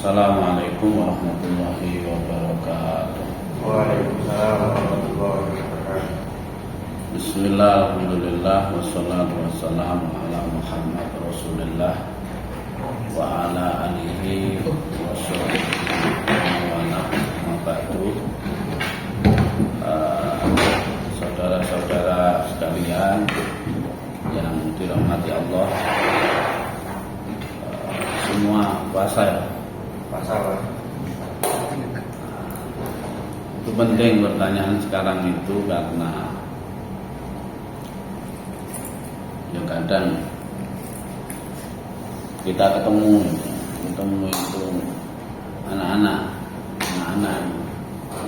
Assalamualaikum warahmatullahi wabarakatuh. Waalaikumsalam warahmatullahi wabarakatuh. Bismillah, alhamdulillah, wassalatu wassalamu ala Muhammad Rasulullah wa ala alihi wa sahbihi wa ala ba'du. Saudara-saudara sekalian yang dirahmati Allah, semua puasa ya? Masalah Itu penting pertanyaan sekarang itu karena ya kadang kita ketemu itu anak-anak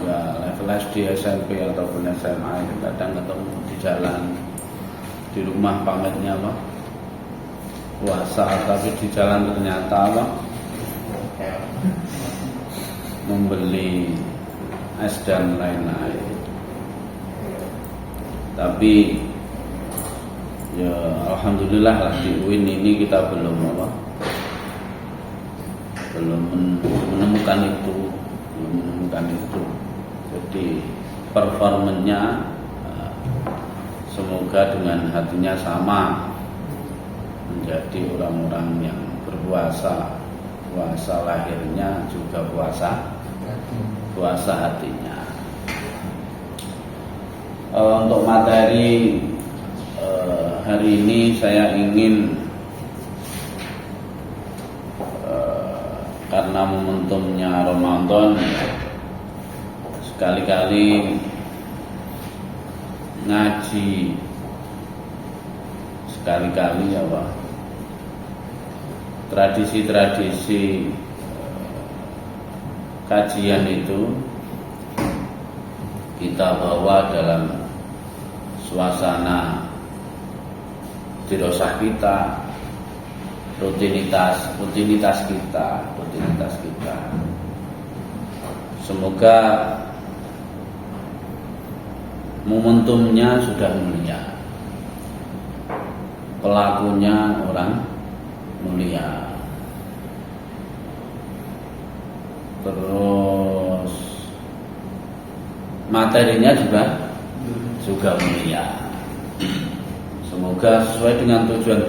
ya level SD, SMP ataupun SMA itu kadang ketemu di jalan, di rumah pamernya apa puasa, tapi di jalan ternyata apa membeli es dan lain-lain. Tapi ya alhamdulillah lah di UIN ini kita belum menemukan itu. Jadi performanya semoga dengan hatinya sama, menjadi orang-orang yang berpuasa lahirnya juga puasa hatinya. Untuk materi hari ini saya ingin karena momentumnya Ramadan, sekali-kali ngaji, sekali-kali ya Pak, tradisi-tradisi kajian itu kita bawa dalam suasana dirosah kita, rutinitas kita. Semoga momentumnya sudah mulia, pelakunya orang mulia, terus materinya juga mulia. Semoga sesuai dengan tujuan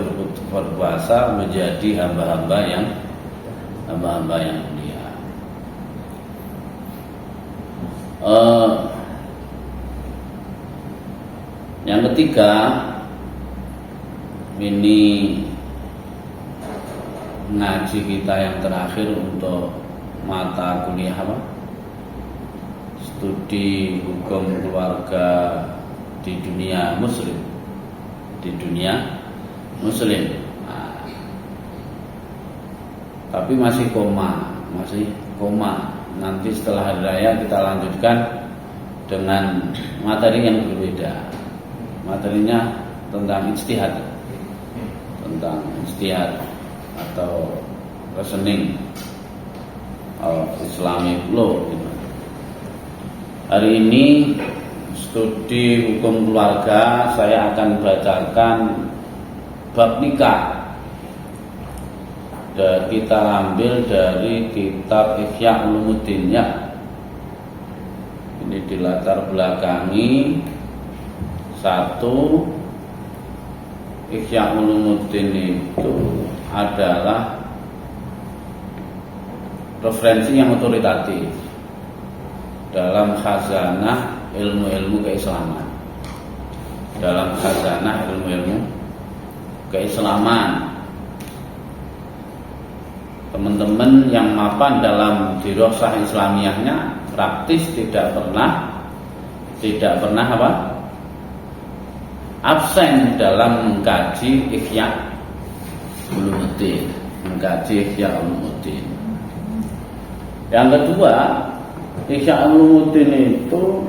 berpuasa menjadi hamba-hamba yang mulia. Yang ketiga, ini ngaji kita yang terakhir untuk mata kuliah studi hukum keluarga di dunia muslim. Tapi masih koma. Nanti setelah hari raya kita lanjutkan dengan materi yang berbeda. Materinya tentang ijtihad atau reasoning Islamic law gitu. Hari ini studi hukum keluarga saya akan bacakan bab nikah. Dan kita ambil dari kitab Ihya Ulumuddin ya. Ini dilatar belakangi satu, Ihya Ulumuddin itu adalah referensi yang otoritatif dalam khazanah ilmu-ilmu keislaman. Teman-teman yang mapan dalam dirosah Islamiyahnya praktis tidak pernah absen dalam mengkaji Ihya Ulumuddin. Yang kedua, Ihya Ulumuddin itu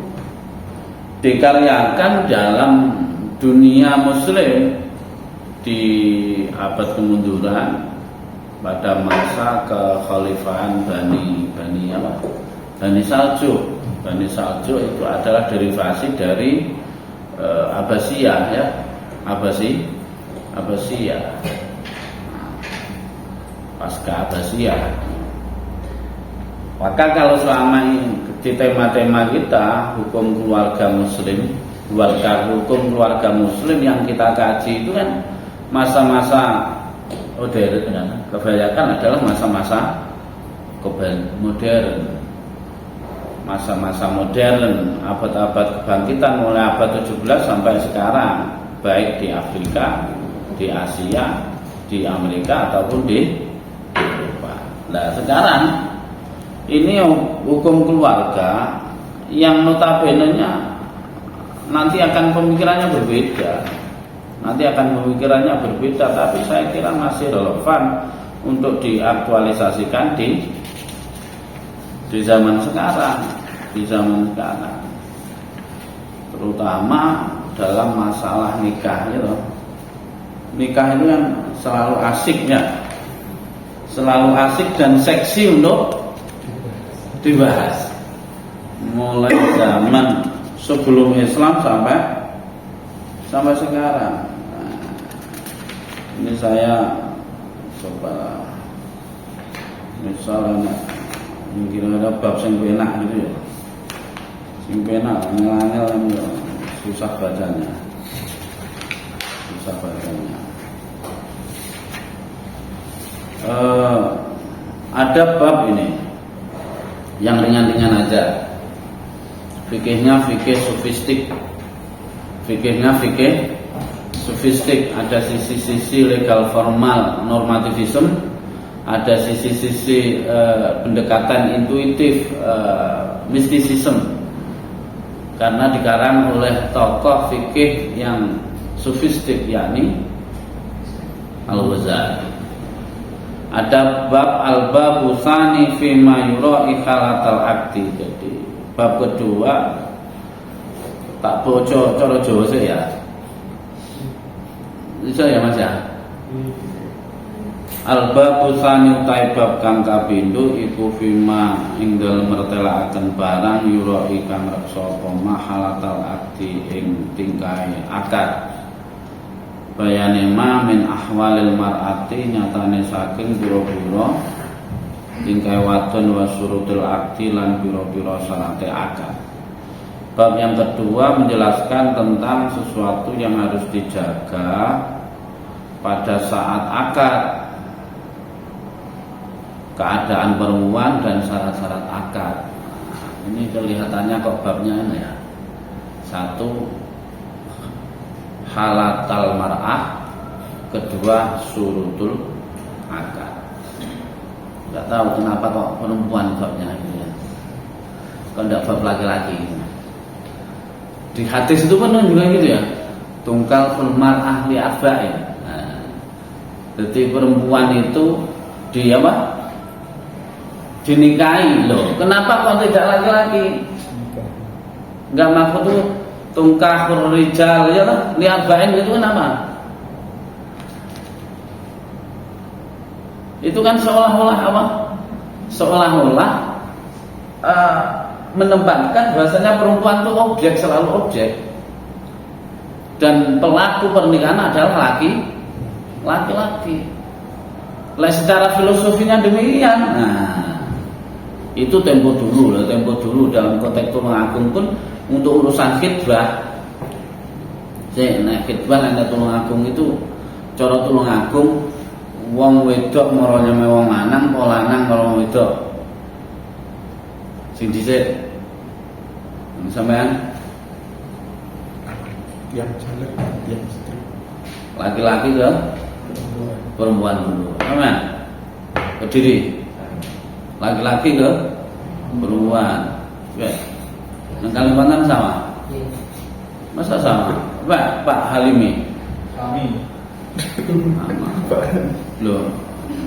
dikaryakan dalam dunia muslim di abad kemunduran pada masa kekhalifahan Bani Saljuk. Bani Saljuk itu adalah derivasi dari Abbasiyah ya, Abbasiyah. Pasca Abbasiyah. Maka kalau selama ini di tema-tema kita hukum keluarga muslim, hukum keluarga muslim yang kita kaji itu kan masa-masa kebanyakan adalah masa-masa modern, masa-masa modern, abad-abad kebangkitan mulai abad 17 sampai sekarang, baik di Afrika, di Asia, di Amerika ataupun di Eropa. Nah sekarang ini hukum keluarga yang notabene-nya nanti akan pemikirannya berbeda. Tapi saya kira masih relevan untuk diaktualisasikan di zaman sekarang. Terutama dalam masalah nikah gitu. Nikah itu kan selalu asik dan seksi untuk dibahas. Mulai zaman sebelum Islam sampai sekarang. Nah, ini saya coba misalnya mungkin ada bab sing penak gitu ya. Sing penak angel-angel susah bacanya. Ada bab ini yang ringan-ringan aja. Fikihnya fikih sofistik, ada sisi-sisi legal formal normativism, ada sisi-sisi pendekatan intuitif mistisism, karena dikarang oleh tokoh fikih yang sofistik yakni Al-Ghazali. Ada bab al-babu tsani fi ma yura'i khalatal aqdi. Jadi bab kedua tak bocor cara Jawa saya ya. Bisa ya Mas ya? Al-babu tsani utai bab kang kapindho iku fima ing dalem mertelakaken barang yura'i kang reksa apa mahalatal aqdi ing tingkahe akad. Bayane ma min ahwalil mar'ati nyatane saking pira-pira tingkah wadon wa surutul akdi lan pira-pira syarate akad. Bab yang kedua menjelaskan tentang sesuatu yang harus dijaga pada saat akad, keadaan perempuan dan syarat-syarat akad. Ini kelihatannya kok babnya ini ya. Satu, halatal mar'ah, kedua surutul akad. Enggak tahu kenapa kok perempuan babnya ini ya. Kok enggak bab laki-laki. Di hadis itu kan juga gitu ya. Tungkal fil mar'ah li arba'in. Nah, jadi perempuan itu di apa? Dinikahi loh. Kenapa kok tidak laki-laki? Enggak maksud tuh tungkahur rijal ya lah, liarba'in itu kenapa? Itu kan seolah-olah apa? Seolah-olah menempatkan bahasanya perempuan itu objek, selalu objek. Dan pelaku pernikahan adalah laki-laki. Lah secara filosofinya demikian. Nah, itu tempo dulu dalam konteks Tulung Agung pun untuk urusan khidbah. Khidbah lan Tulung Agung itu cara Tulung Agung wong wedok mara nyeme wong lanang, apa lanang karo wong wedok. Sing dhisik sampean yang jelek, yang istri, laki-laki ke perempuan dulu. Sampean berdiri. Laki-laki ke perempuan. Ya. Yang Kalimantan sama? Masa sama? Pak Halimi? kami Sama. Loh,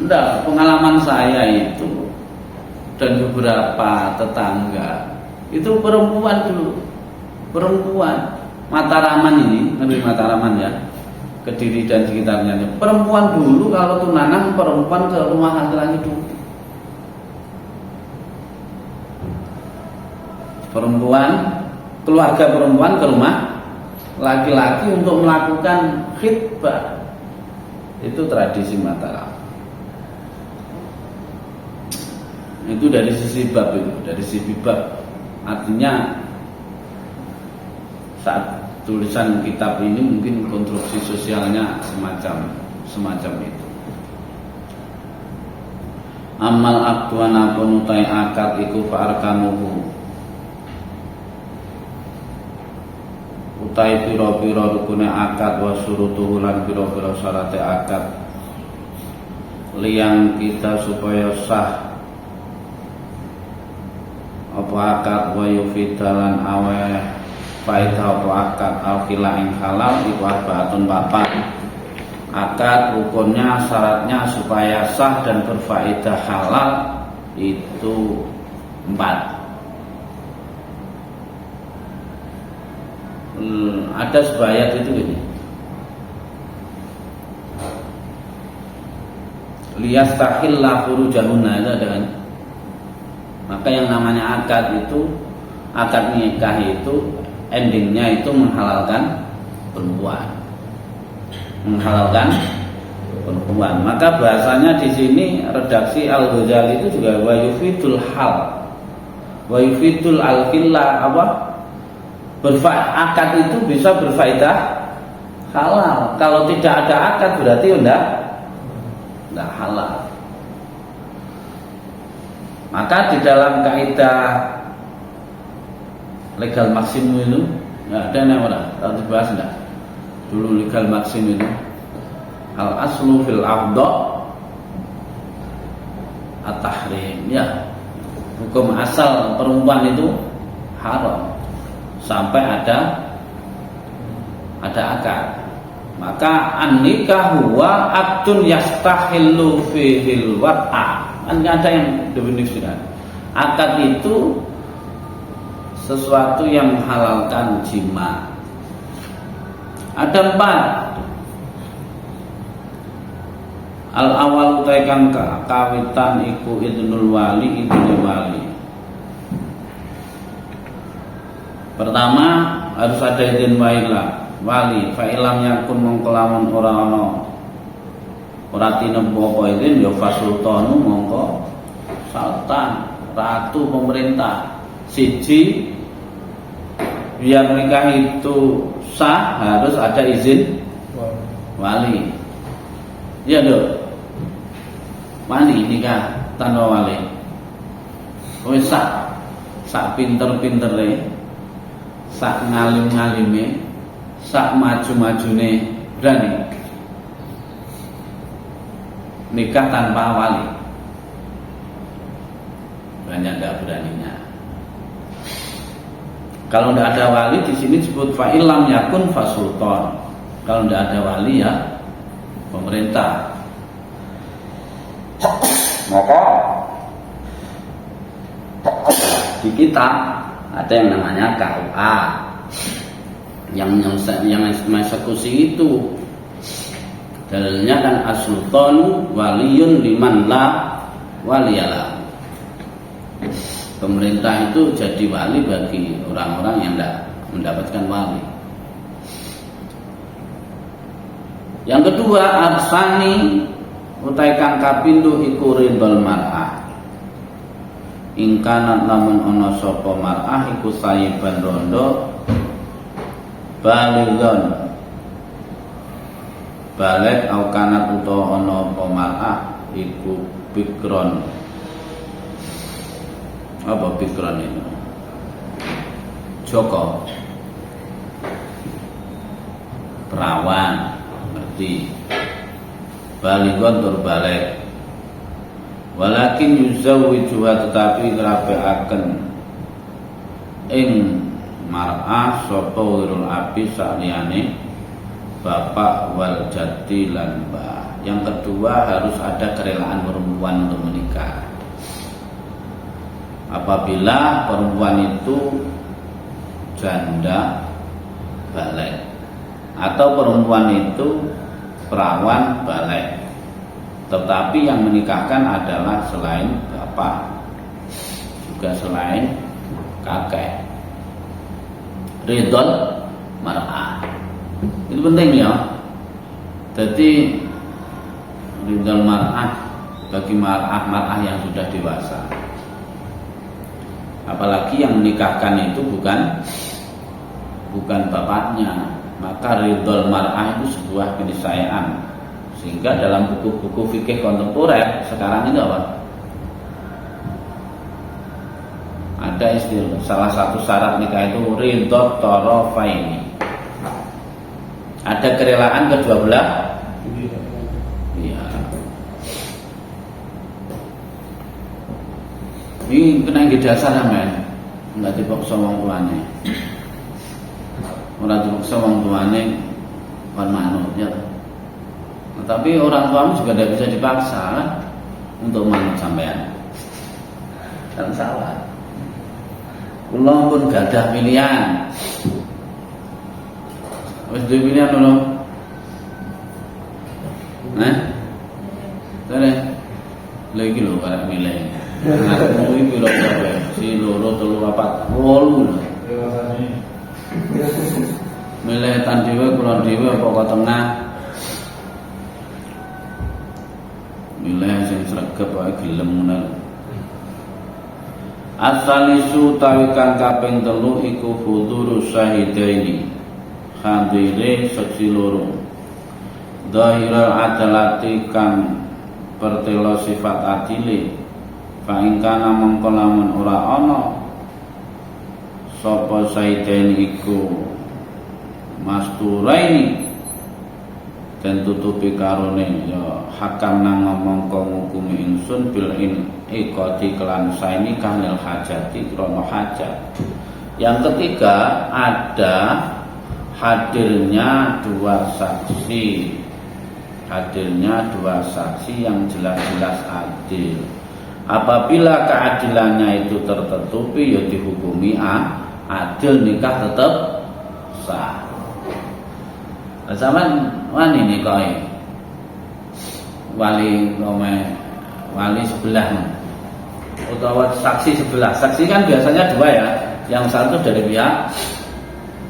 enggak, pengalaman saya itu dan beberapa tetangga itu perempuan dulu. Perempuan Mataraman ini, negeri Mataraman ya, Kediri dan sekitarnya. Perempuan dulu kalau tunangan perempuan ke rumah laki-laki dulu. Keluarga perempuan ke rumah laki-laki untuk melakukan khidbah. Itu tradisi Mataram. Itu dari sisi bab itu, dari sisi bab. Artinya saat tulisan kitab ini mungkin konstruksi sosialnya semacam itu. Amal aktuana penutai akad iku fa'arkanuhu utai piro-piro rukune akad wa surutuhu lan piro-piro syarate akad liang kita supaya sah apa akad wa yufidalan aweh faedah apa akad al-khila ing halal iku arbaatun papat. Akad rukunnya syaratnya supaya sah dan berfaedah halal itu 4. Ada sebuah ayat itu gini, liyastahilla furujahunna, itu ada kan. Maka yang namanya akad itu, akad nikah itu endingnya itu menghalalkan perempuan. Maka bahasanya di sini redaksi Al-Ghazali itu juga wa yufidul hal, wa yufidul al-khillah, apa? Akad itu bisa berfaedah halal. Kalau tidak ada akad berarti enggak halal. Maka di dalam kaidah legal maksimum itu ada yang orang tahu dibahas enggak? Dulu legal maksim itu al aslu fil afdha at-tahrim, ya, hukum asal perempuan itu haram sampai ada akad. Maka an-nikah huwa aqdun yastahillu fihil wat'a. Kan ada yang definisikan akad itu sesuatu yang menghalalkan jima. Ada 4. Al-awal utaikan kawitan iku idnul wali. Pertama harus ada izin wali. Fa ilam yakun mongkelamun ora tinempo apa izin ya fasultanu mongko sultan, ratu, pemerintah. Siji, biar nikah itu sah harus ada izin wali. Iya dong, wali nikah tanpa wali. Wis sak pinter-pintere, sak ngalim-ngalime, sak maju-majune berani nikah tanpa wali. Banyak enggak beraninya. Kalau tidak ada wali di sini disebut fa'ilam yakun fasultan. Kalau tidak ada wali ya pemerintah. Maka di kita ada yang namanya KUA yang mengeksekusi itu. Dalilnya kan as-sultanu waliyun liman la waliyala. Pemerintah itu jadi wali bagi orang-orang yang tidak mendapatkan wali. Yang kedua, arsani utai kang kapindho iku ridhol mar'ah. Ingkanat lamun ana sapa mar'ah iku sayiban rondo balighon balik au kanat utawa ana apa mar'ah iku bikron. Apa pikiran itu? Joko perawan, ngerti? Balighon tur balik. Walakin yuzawwijuha, tetapi ngrapiaken ing mar'ah sapa wirul abi saliyane bapak wal jati lan mbah. Yang kedua harus ada kerelaan perempuan untuk menikah. Apabila perempuan itu janda balik atau perempuan itu perawan balik, tetapi yang menikahkan adalah selain bapak, juga selain kakek. Ridhol mar'ah itu penting ya. Jadi ridhol mar'ah bagi mar'ah yang sudah dewasa. apalagi yang menikahkan itu bukan bapaknya, maka ridhol mar'ah itu sebuah keniscayaan. Sehingga dalam buku-buku fikih kontemporer sekarang itu apa? Ada istilah, salah satu syarat nikah itu ridho torofaini. Ada kerelaan kedua belah. Iya. Ini kena nggih dasar men. Enggak dipaksa wong tuane. Ora dipaksa wong tuane kon manut ya. Tapi orang tuamu juga tidak bisa dipaksa kan? Untuk manut sampean. Kan salah. Kula pun gadah pilihan. Wis duwe pilihan lho. Terus lagi lho karek milih. Aku iki piro kabeh? Si loro, telu, papat, 8. Milih tan dhewe kula dhewe apa kok tengah? Milih sing sregep wae gelem ngono. Asalisu tawi kang kaping 3 iku huduru syahidaini. Hadire saksi loro. Dhahiral adalati kang pertelo sifat adile. Fa ing kana mongko lamun ora ana sapa syahidaini iku masturaini dan tutupi karone ya hakam nang ngomong ngukumi ingsun bil in iqati kelan saini kanil hajati krono hajat. Yang ketiga ada hadirnya dua saksi yang jelas-jelas adil. Apabila keadilannya itu tertutupi ya dihukumi adil, nikah tetap sah. Zaman wani nikahi wali sebelah utawa saksi sebelah. Saksi kan biasanya 2 ya, yang satu dari pihak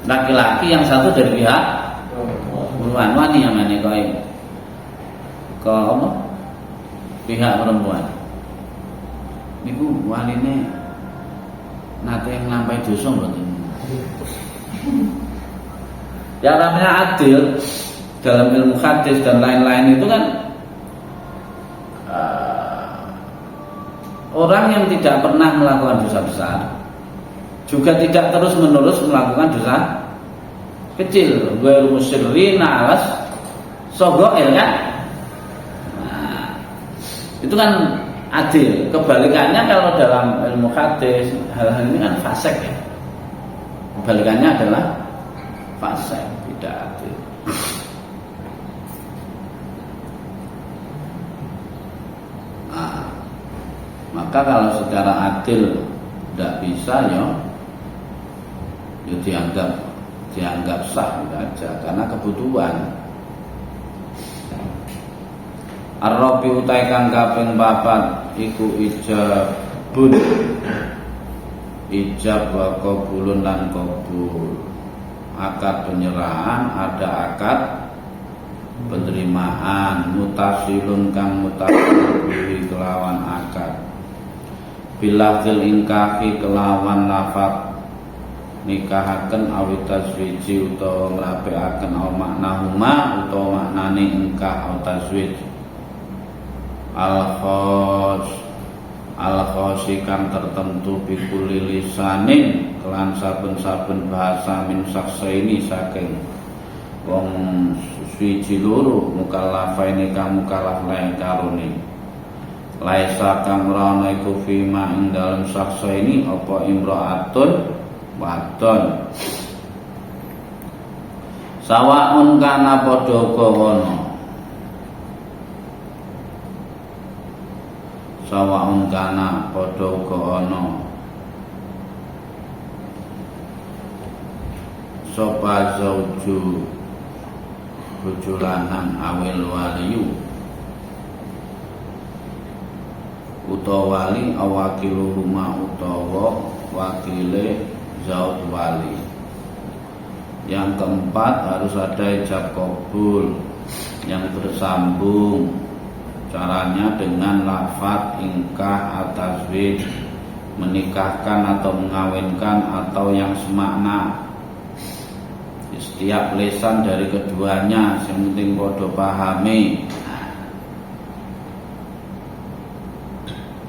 laki-laki, yang satu dari pihak perempuan. Wani yang nikahi ke apa? Pihak perempuan. Niku waline nate nglampahi dosa mboten. Yang namanya adil dalam ilmu hadis dan lain-lain itu kan orang yang tidak pernah melakukan dosa besar, juga tidak terus-menerus melakukan dosa kecil. Ghairu musyrina alas sogoel kan? Nah, itu kan adil. Kebalikannya kalau dalam ilmu hadis hal-hal ini kan fasik ya. Kebalikannya adalah fasik, tidak adil. Nah, maka kalau secara adil tidak bisa ya dianggap sah aja karena kebutuhan. Ar-rabi utai kang kaping 4 iku ijabun, ijab wa qabulun lan qabul. Akad penyerahan, ada akad penerimaan. Mutasilun kang mutasil kelawan akad. Bilafzil ingkahi kelawan lafaz nikahaken awit taswiji utawa ngrapikaken au maknahuma utawa maknane ingkah au taswij. Al-khosi kang tertentu bikuli lisanin kelan saben-saben bahasa min saksaini saking wong suci loro mukallafaini kang mukallaf lain karone laisa kang ora iku fima ing dalem saksaini apa imraatun wadon sawaun kana padha kono sawaun kana padha uga ana sapa zauju bojo lanang awil waliyu utawa wali awakilu rumah utawa wakile zauj wali. Yang keempat harus ada ijab qabul yang bersambung. Caranya dengan lafaz ingkah atazwij menikahkan atau mengawinkan atau yang semakna. Setiap lesan dari keduanya yang penting podo pahami.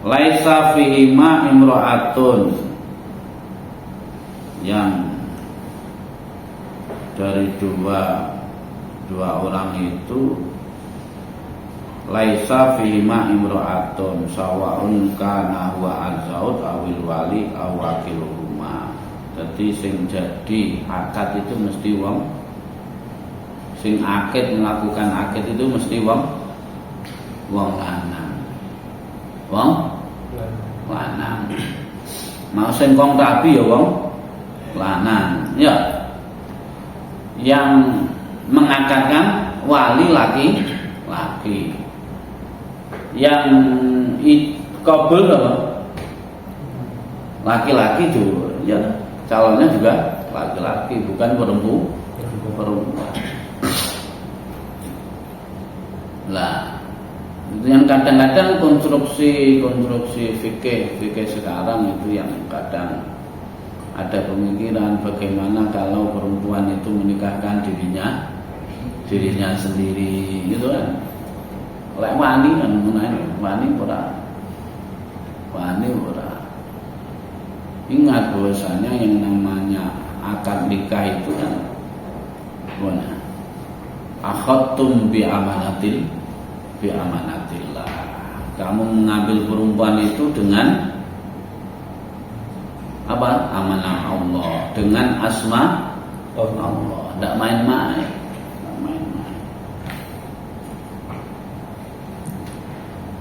Laisa fihima imra'atun, yang dari dua orang itu laisa fihima imra'atun sawaun kana huwa al-zaud awil wali aw wakiluhuma. Jadi sing jadi akad itu mesti wong sing akad, melakukan akad itu mesti wong lanang. Wong lanang. Mau sing kong rabi ya wong lanang. Ya. Yang mengakadkan wali laki-laki. Yang kabul apa? Laki-laki juga. Ya. Calonnya juga laki-laki, bukan perempuan. Lah, itu yang kadang-kadang konstruksi fikih sekarang itu yang kadang ada pemikiran bagaimana kalau perempuan itu menikahkan dirinya sendiri, gitu kan? Lek wani kan wani ora. Ingat bahwasanya yang namanya akad nikah itu kan akhadtum bi amanatillah. Kamu mengambil perempuan itu dengan apa? Amanah Allah, dengan asma Allah. Tidak main-main.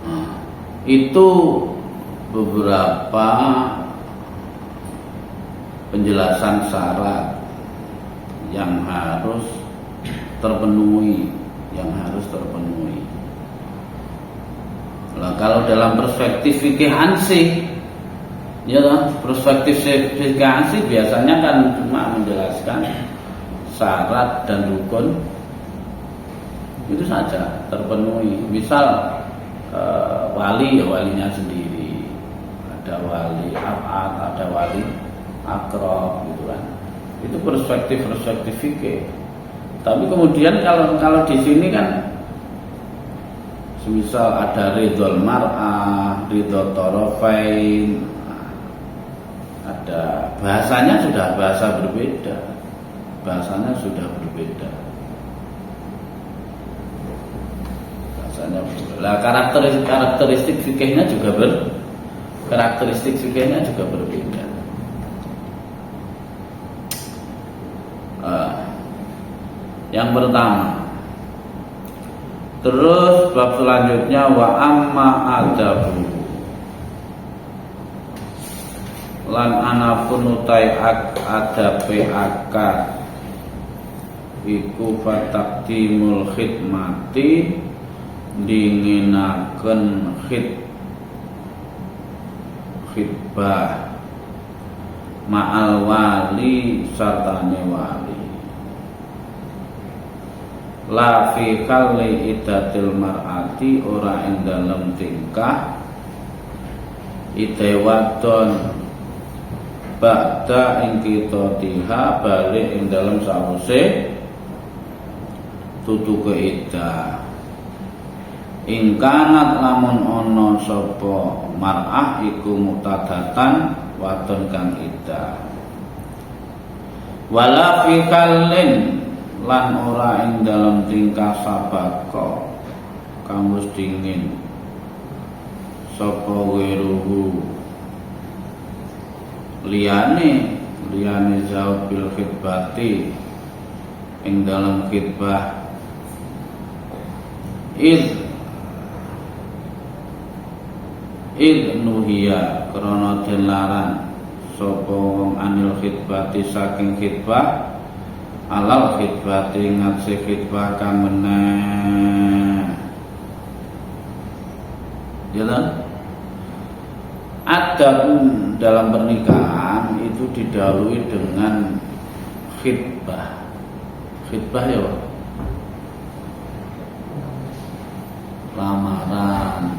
Nah, itu beberapa penjelasan syarat yang harus terpenuhi. Nah, kalau dalam perspektif fikih ansih, ya kan, perspektif fikih ansih biasanya kan cuma menjelaskan syarat dan rukun itu saja terpenuhi. Misal wali ya walinya sendiri, ada wali abad, ada wali akrab, gitu kan. Itu perspektif fikih. Tapi kemudian kalau di sini kan semisal ada ridhol mar'ah, ridho torofain, ada bahasanya sudah berbeda. Lah karakteristik fikihnya juga berbeda. Yang pertama, terus bab selanjutnya wa amma adabu, lan anapun utai adabe akad iku fatakdimul khidmati, dinginaken khidbah ma'al wali sartane wali. La fi kalli idatil mar'ati, ora ing dalem tingkah ide wadon ba'da ing kita tiha balik ing dalem sawise tutu ke idah. Ingkanat lamun ono sapa mar'ah iku mutadatan wadon kang idah. Wala fi kallin, lan ora ing dalam tingkah sabako kang wis dingin sapa wiruhu liyane zaud bil khidbati ing dalam khidbah id nuhiya krana den laran sapa wong anil khidbati saking khidbah alal khidbati ngatsi khidbah kang meneh. Ya kan? Adab dalam pernikahan itu didahului dengan khidbah. Khidbah ya, lamaran,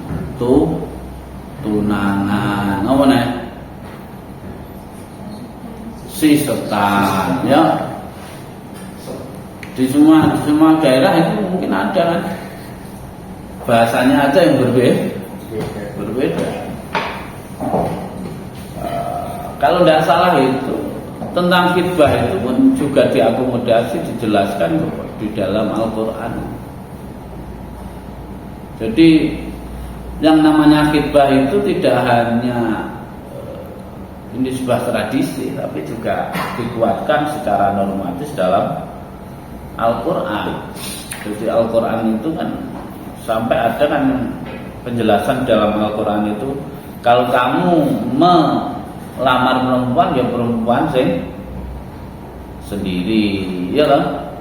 tunangan, apa nih? si setan ya. Di semua daerah itu mungkin ada kan, bahasanya aja yang berbeda. Kalau tidak salah itu tentang khitbah itu pun juga diakomodasi, dijelaskan di dalam Al-Quran. Jadi yang namanya khitbah itu tidak hanya ini sebuah tradisi, tapi juga dikuatkan secara normatif dalam Al-Quran. Jadi Al-Quran itu kan sampai ada kan penjelasan dalam Al-Quran itu, kalau kamu melamar perempuan ya perempuan sendiri, ya kan?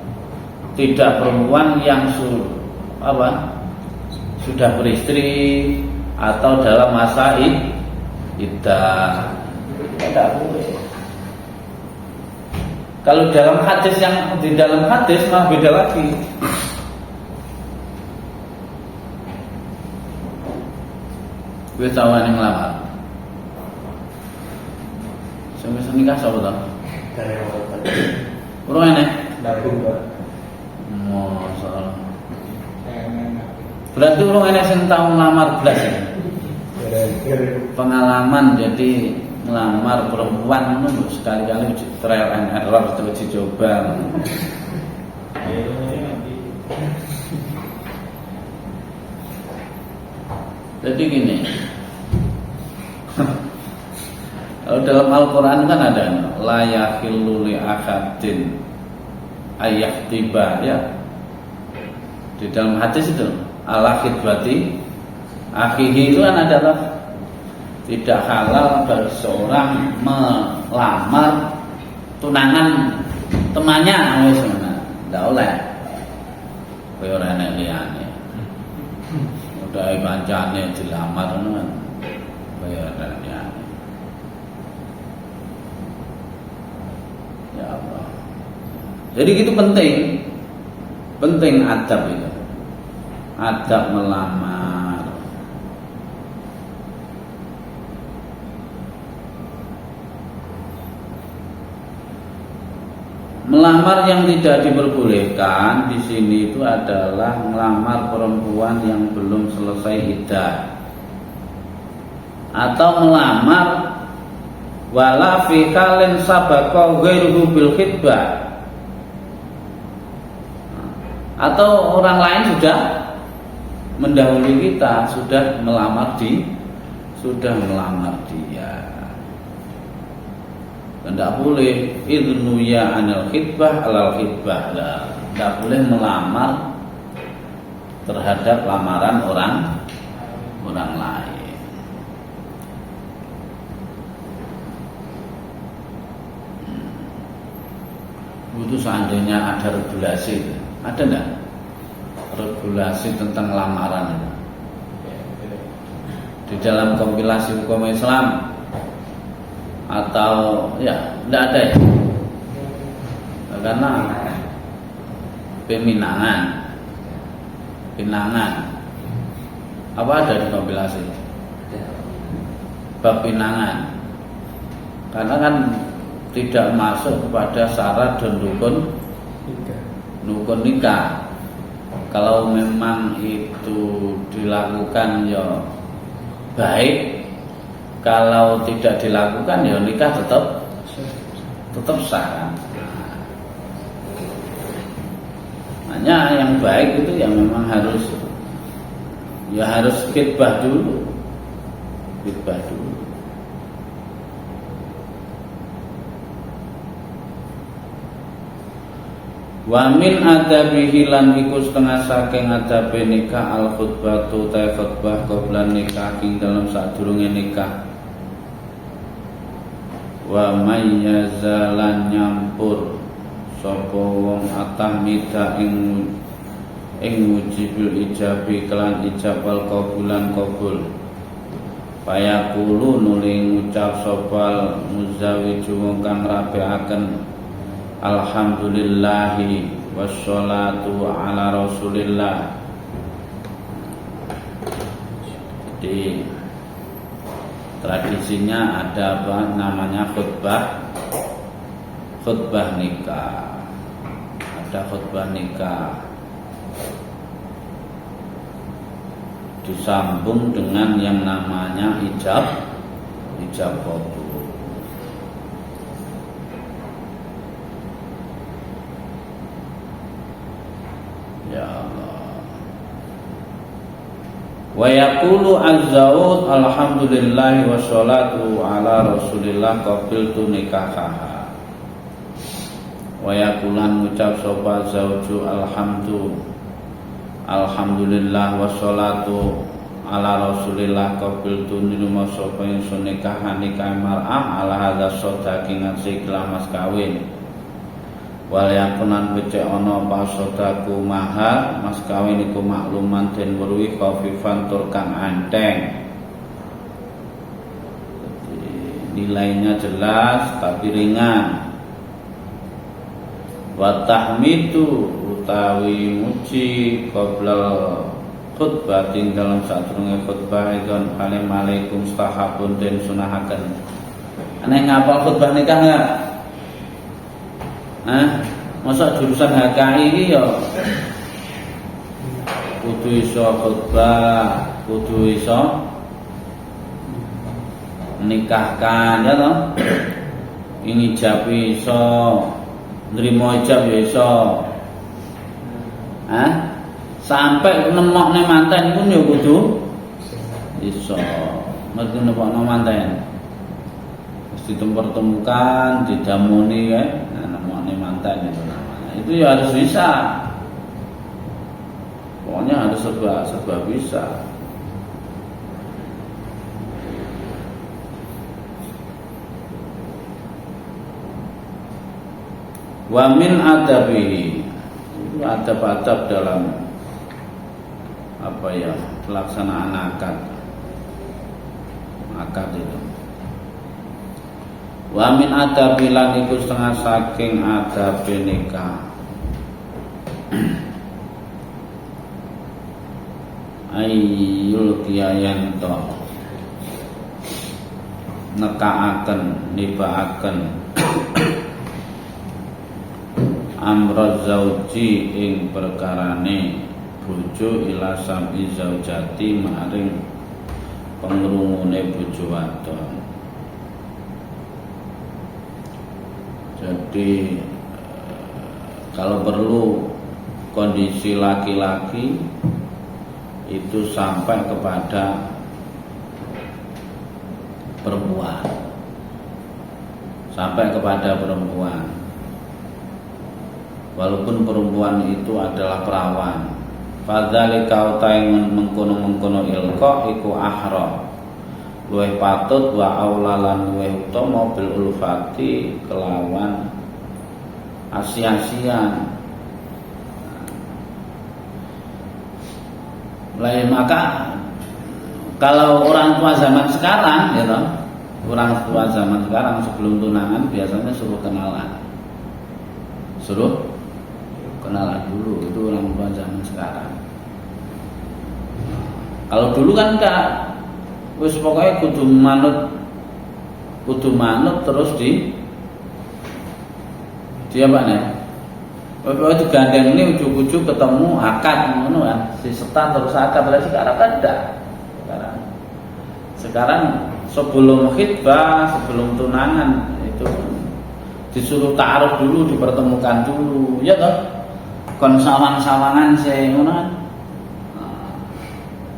Tidak perempuan yang sudah beristri atau dalam masa iddah. Tidak boleh. Kalau dalam hadis, yang di dalam hadis malah beda lagi. Gue tahu yang ngelamar. Sampai nikah siapa tau? Dari awal. Urung enek. Nabung, Pak. Masalah. Berarti urung enek sing tau ngelamar blas ya. Pengalaman jadi ngelamar perempuan itu sekali-kali uji trial and error, uji coba. Jadi gini, kalau dalam Al-Quran kan ada la yakhillu li akadin ayyahtiba ya. Di dalam hadis itu ala khidbati akhihi itu kan adalah tidak halal bagi seorang melamar tunangan temannya, tidak oleh. Kaya ora enek liyane. Udah kancane dilamar ngono kan. Kaya ora liyane. Ya Allah. Jadi gitu penting adab itu. Adab melamar. Melamar yang tidak diperbolehkan di sini itu adalah melamar perempuan yang belum selesai iddah, atau melamar wala fi kalin sabaqa ghairuhu bil khitbah, atau orang lain sudah mendahului kita, sudah melamar dia. Tidak boleh idnu ya anil khitbah alal khitbah. Tidak boleh melamar terhadap lamaran orang lain. Itu seandainya ada regulasi, ada enggak regulasi tentang lamaran di dalam kompilasi hukum Islam? Atau ya tidak ada ya, karena pinangan apa ada di kompilasi bab pinangan, karena kan tidak masuk kepada syarat dan rukun nikah. Kalau memang itu dilakukan ya baik, kalau tidak dilakukan ya nikah tetap sah kan? Hanya yang baik itu yang memang harus khitbah dulu. Wa min adabihi lan iku setengah saking adabe nikah al khutbatu ta khutbah qabla nikah ing dalam sadurunge nikah. Wa mayyazalan nyampur sapa wong atah nida ing wujibil ijabi kelan ijabal qabulan qabul. Payaqulu nuli ngucap sapa muzawiju wong kang rabiaken alhamdulillahi wassalatu ala rasulillah. Di tradisinya ada apa namanya khutbah khutbah nikah. Ada khutbah nikah disambung dengan yang namanya ijab kabul. Ya Allah. Wa yaqulu az-zawj alhamdulillah wa sholatu ala rasulillah qabiltu nikahaha. Wa yaqulan ngucap sapa zauju alhamdulillah wa sholatu ala rasulillah qabiltu nirma sapa ingsun nikahan nikah mar'ah ala hadza sadaqi ngasih mas kawin. Wal yakunan becek ana pasodaku mahar mas kawin iku makluman den weruhi khafifan tur kang anteng. Nilainya jelas tapi ringan. Wa tahmidu utawi muji qoblal khutbah dalam sadurunge khutbah idon alaikum stahabun den sunahaken. Ana ngapal khutbah nikah enggak? Masa jurusan HKI ini ya kudu iso khutbah, kudu iso nikahkan ya toh. Ini ijab iso, nrimo ijab ya iso. Sampai nemokne manten pun ya kudu iso. Ngerti nemokne manten. Mesti ditempertemukan, didamoni kan. Mantan itu namanya. Itu ya harus bisa. Pokoknya harus serba bisa. Wa min adabihi. Itu adab-adab dalam pelaksanaan akad. Akad itu. Wa min adabi lan iku setengah saking adab nikah. Ayyul kiyayanto nekaaken nibaaken amra zauji ing perkarane bojo ila sami zaujati maring pengrungune bojo wadon. Jadi kalau perlu kondisi laki-laki itu sampai kepada perempuan, walaupun perempuan itu adalah perawan. Fadzalika utaing mengkono-mengkono ilqa iku ahra luwih patut wa aulalan luwih utama bil ulfati kelawan asia-asian. Maka kalau orang tua zaman sekarang ya toh, orang tua zaman sekarang sebelum tunangan biasanya suruh kenalan dulu. Itu orang tua zaman sekarang. Kalau dulu kan enggak, wis pokoknya kudu manut terus di apa nih? Waktu gandeng ini ujuk-ujuk ketemu akad ngono kan, si setan terus akad. Lah sekarang kan enggak. Sekarang sebelum khitbah, sebelum tunangan itu disuruh ta'aruf dulu, dipertemukan dulu, ya toh? Kon sawang-sawangan sing ngono kan.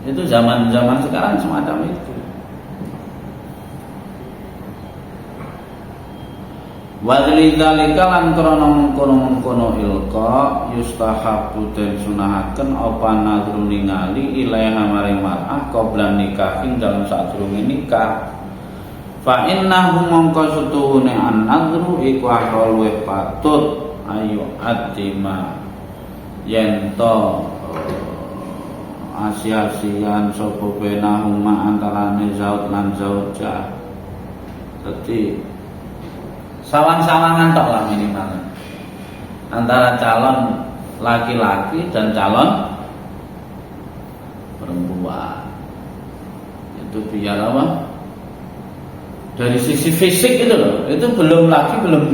Itu zaman-zaman sekarang semacam itu. Wadzalika lan krana mengkono-mengkono ilqa yustahabu den sunahaken apa nadru ningali ilaiha maring mar'ah qabla nikahin dalam sadurunge nikah. Fa innahu mongko setuhune an-nadru iku ahol wa patut ayu atima yen to asia-asian sapa benahuma antarane zauj lan zaujah. Dadi sawang-sawangan tok lah minimal antara calon laki-laki dan calon perempuan. Itu biar apa? dari sisi fisik itu loh, itu belum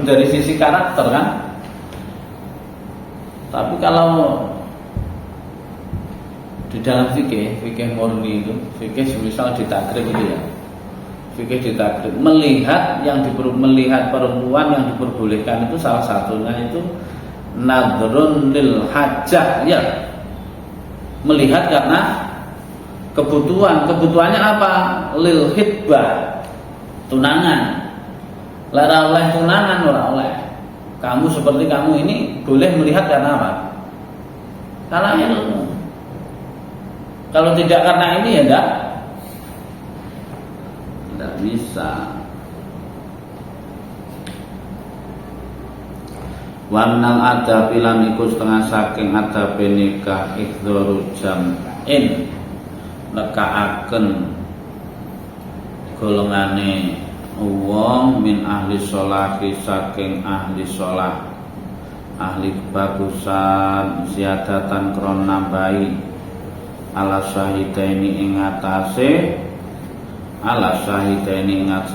dari sisi karakter kan. Tapi kalau di dalam fikih murni itu, fikih misal ditakrib itu ya, fikih ditakrib melihat perempuan yang diperbolehkan itu salah satunya itu nadrun lil hajah ya, melihat karena kebutuhannya apa, lil hitbah, tunangan. Lara oleh tunangan, ora oleh. Kamu seperti kamu ini boleh melihat karena apa? Karena ilmu. Kalau tidak karena ini ya tidak bisa. Wa minal adabi lan iku setengah saking adabe nikah ikhdaru jam'in, nekaaken golongane wong min ahli sholahi saking ahli sholah, ahli bagusan ziyadatan kron nambahi ala syahidaini ing atase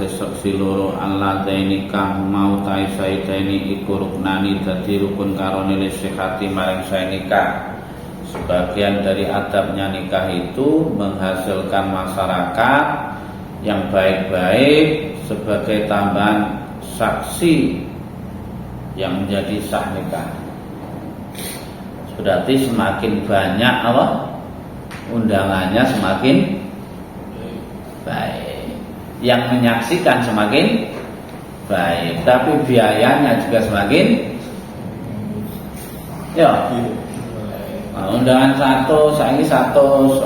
saksi loro alladaini kang mau tai syahidaini iku ruknani dadi rukun karone li sihati maring sae nikah. Sebagian dari adabnya nikah itu menghasilkan masyarakat yang baik-baik sebagai tambahan saksi yang menjadi sah nikah. Berarti semakin banyak undangannya semakin baik, yang menyaksikan semakin baik, tapi biayanya juga semakin ya. Nah, undangan 100, saya ini 100,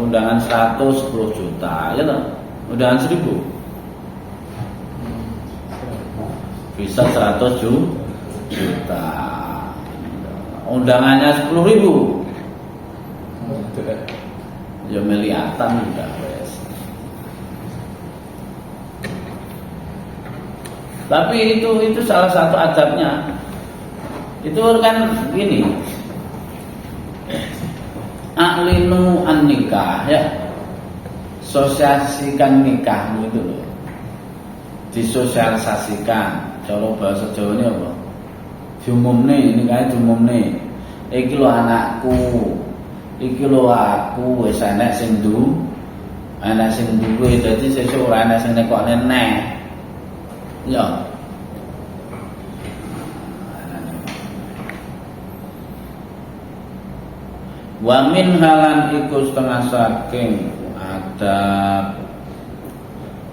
undangan 100 10 juta, ya toh. Undangan 1000 bisa 100 juta. Undangannya 10.000, ya miliatan udah wes. Tapi itu salah satu adabnya. Itu kan gini, aklinu an nikah ya, sosialisasikan nikah itu loh, disosialisasikan. Cara bahasa Jawa ini apa? Diumumne, nikah diumumne. Iki lho anakku, iki lho aku, wis enek sing duwe, dadi sesuk ora enek sing nekokne neh. Ya. Wa min halan iku setengah saking adab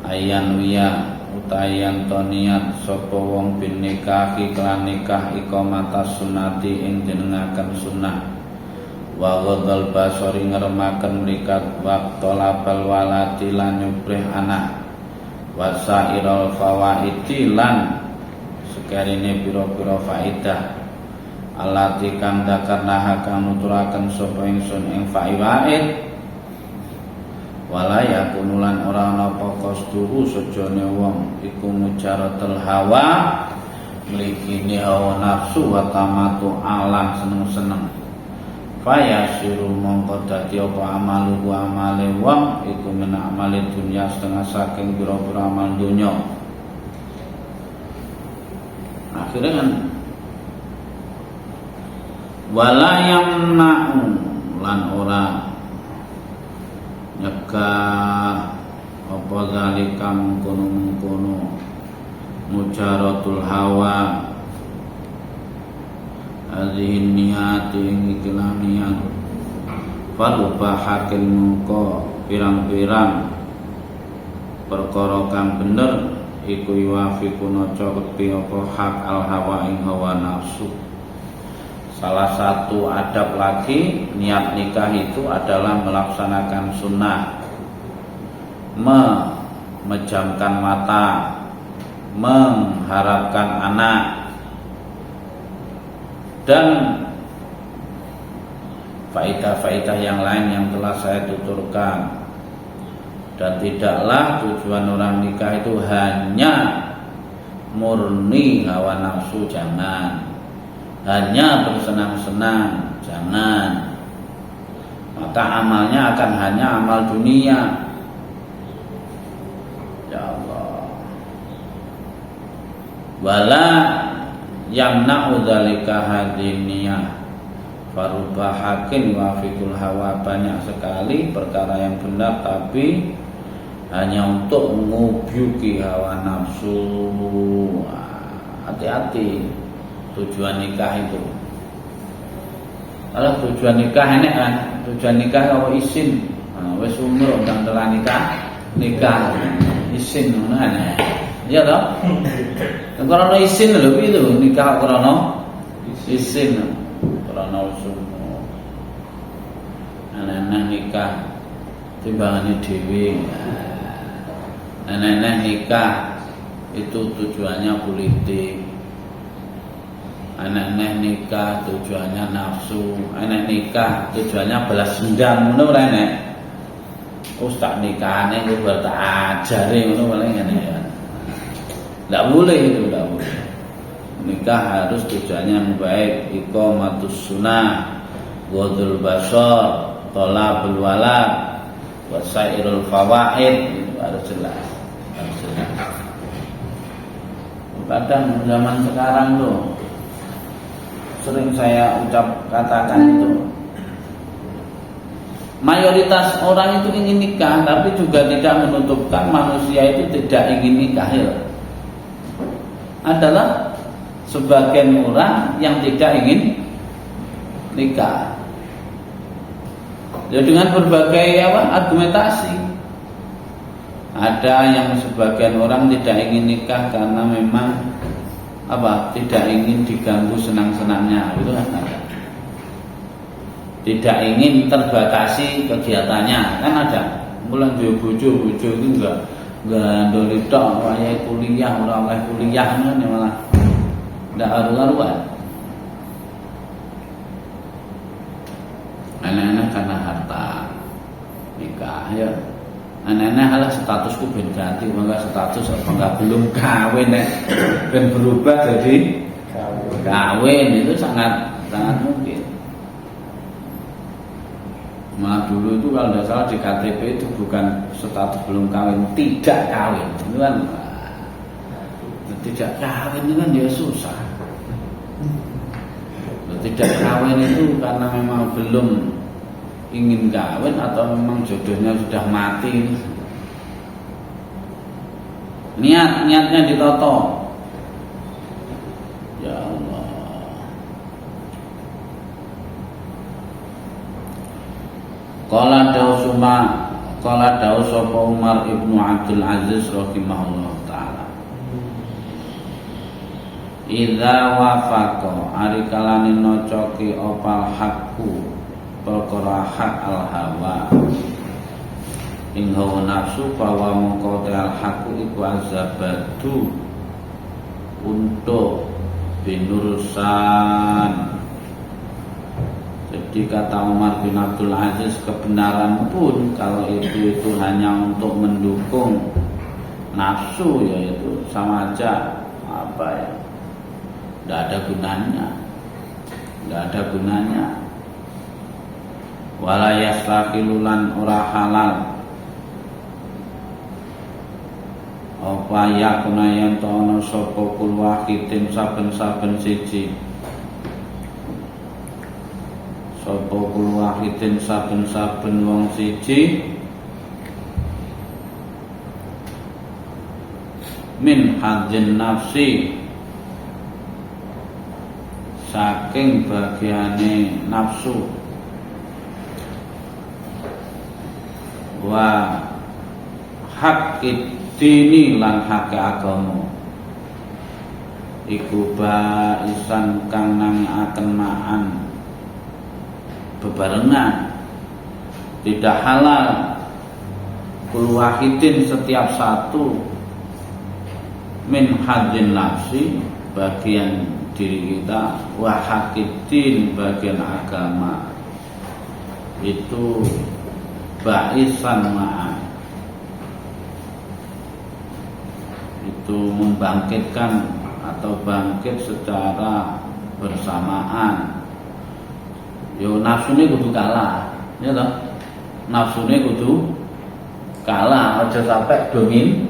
ayan wiya utayan toniat sapa wong bin nikahi kelan nikah iqamata sunnati ing jenengaken sunnah wa ghadal basari ngremaken mrikat waqtalabal walati lan nyuprih anak wasairul fawaidi lan sekarine pira-pira faidah alati kang dakarna kang nuturaken sapa ingsun ing fawaid wala yakunulan ora ana apa qasduhu sejane wong iku mujaratul hawa mlikine hawa nafsu wa tamatu alam seneng-seneng fayasiru mongko dadi apa amaluhu amale wong iku min amale dunya setengah saking pira-pira amal dunya. Akhirnya kan wala yamna'u lan ora nyegah apa zalika mengkono-mengkono mujaratul hawa azihin niyati ikilah niat falupa hakin mungko pirang-pirang perkara kang bener iku yuafiquna cokti apa hak al hawa ing hawa nafsu. Salah satu adab lagi niat nikah itu adalah melaksanakan sunnah, memejamkan mata, mengharapkan anak, dan faidah-faidah yang lain yang telah saya tuturkan. Dan tidaklah tujuan orang nikah itu hanya murni hawa nafsu, jangan. Hanya bersenang-senang, jangan. Maka amalnya akan hanya amal dunia. Ya Allah. wala yamna'u dzalika hadiniyah farubahakin wafikul hawa. Banyak sekali perkara yang benar tapi hanya untuk mengubyuki hawa nafsu. Hati-hati tujuan nikah itu. Kalau tujuan nikah enak kan, tujuan nikah kalau isin, wis umur undang telah nikah isin ngono kan. Iya toh? Karena isin lho itu nikah karena isin, karena semua. Anak-anak nikah timbangane dhewe. Anak-anak nikah itu tujuannya politik. Anak-anak nikah tujuannya nafsu. Anak nikah tujuannya balas dendam. Ngono ora nek. Ustaz nikahane ku bar tak ajare ngono paling ngene ya. Enggak boleh itu, enggak boleh. Nikah harus tujuannya yang baik, iqamatus sunnah, ghadul basar, talabul walad, wasairul fawaid. Itu harus jelas. Harus jelas. Kadang zaman sekarang tuh sering saya katakan itu mayoritas orang itu ingin nikah, tapi juga tidak menutupkan manusia itu tidak ingin nikah ya. Adalah sebagian orang yang tidak ingin nikah ya, dengan berbagai argumentasi. Ada yang sebagian orang tidak ingin nikah karena memang tidak ingin diganggu senang-senangnya, gitu kan? Tidak ingin terbatasi kegiatannya, kan ada. Mulai bojo itu enggak ndoli tok, wayahe kuliah ora oleh kuliah ngono malah ndak karu-karuan. Anak-anak karena harta nikah ya. Anak-anak halah statusku ben ganti, mangga status apa belum kawin nek ben berubah jadi kawin itu sangat mungkin. Malah dulu itu kalau tidak salah di KTP itu bukan status belum kawin, tidak kawin. Itu kan tidak kawin itu kan dia susah. Tidak kawin itu karena memang belum ingin kawin atau memang jodohnya sudah mati. Niatnya ditoto. Ya Allah. Qala dawu sapa Umar ibnu Abdul Aziz rahimahullah taala. Idza wafaqa ari kalane nocoki opal hakku perkara hak al hawa ing hawa nafsu bahwa mongko al hakku iku azabatu untuk binurusan. Jadi kata Umar bin Abdul Aziz, kebenaran pun kalau itu hanya untuk mendukung nafsu, yaitu sama aja tidak ada gunanya. Wala yaslakilulan ora halal apa yakuna yen ana sapa kul wahidin saben-saben siji sapa kul wahidin saben-saben wong siji min hadzin nafsi saking bagiane nafsu wa hak dini lan hak agama iku baisan kang nangaken ma'an bebarengan tidak halal kul wahidin setiap satu min hadzin nafsi bagian diri kita wa hakidin bagian agama itu baisan ma'an itu membangkitkan atau bangkit secara bersamaan. Yo nafsune kudu kalah, ya toh? Nafsune kudu kalah, aja sampai domin.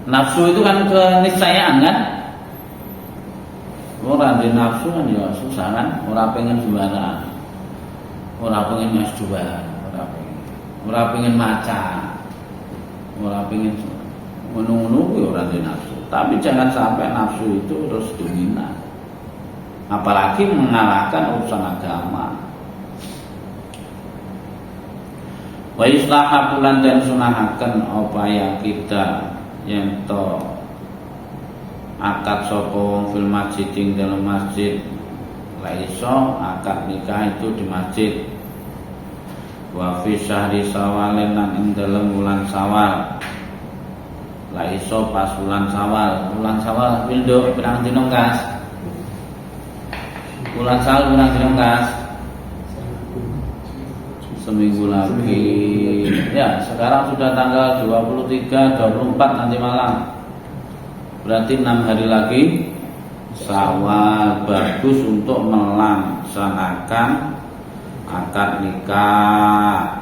Nafsu itu kan keniscayaan kan? Ora ndek nafsu kan ya susah kan, ora pengen sembarang. Ora pengen S2, ora pengen maca. Ora pengen ngono-ngono kuwi ora ndek nafsu. Tapi jangan sampai nafsu itu terus dominan. Apalagi mengalahkan urusan agama. Wa islaha bulan dan sunahaken upaya kita yang to akad sapa wong fil masjid ing dalam masjid. La iso akad nikah itu di masjid. Wa fi syahri sawalin lan ing dalam bulan Sawal. La iso pas bulan Sawal. Bulan Sawal pindho pirang dina Kas? Bulan Sawal pirang dina Kas? Seminggu lagi. Ya, sekarang sudah tanggal 23, 24 nanti malam. Berarti 6 hari lagi Syawal, bagus untuk melaksanakan akad nikah.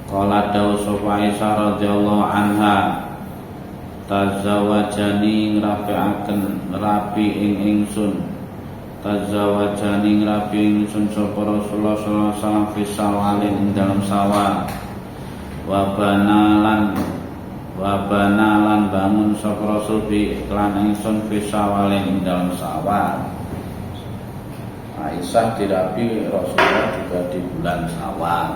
Qala dawu sapa Aisyah radhiyallahu anha, tazawwajani ngrapiaken rapi ing ingsun. Tazawwajani ngrapi ingsun sapa Rasulullah sallallahu alaihi wasallam fi Syawalin ing dalam Syawal. Wabana lan bangun sapa Rasul bi iklan ingsun fi Syawalin ing dalam Syawal. Aisyah dirapi Rasulullah juga di bulan Syawal.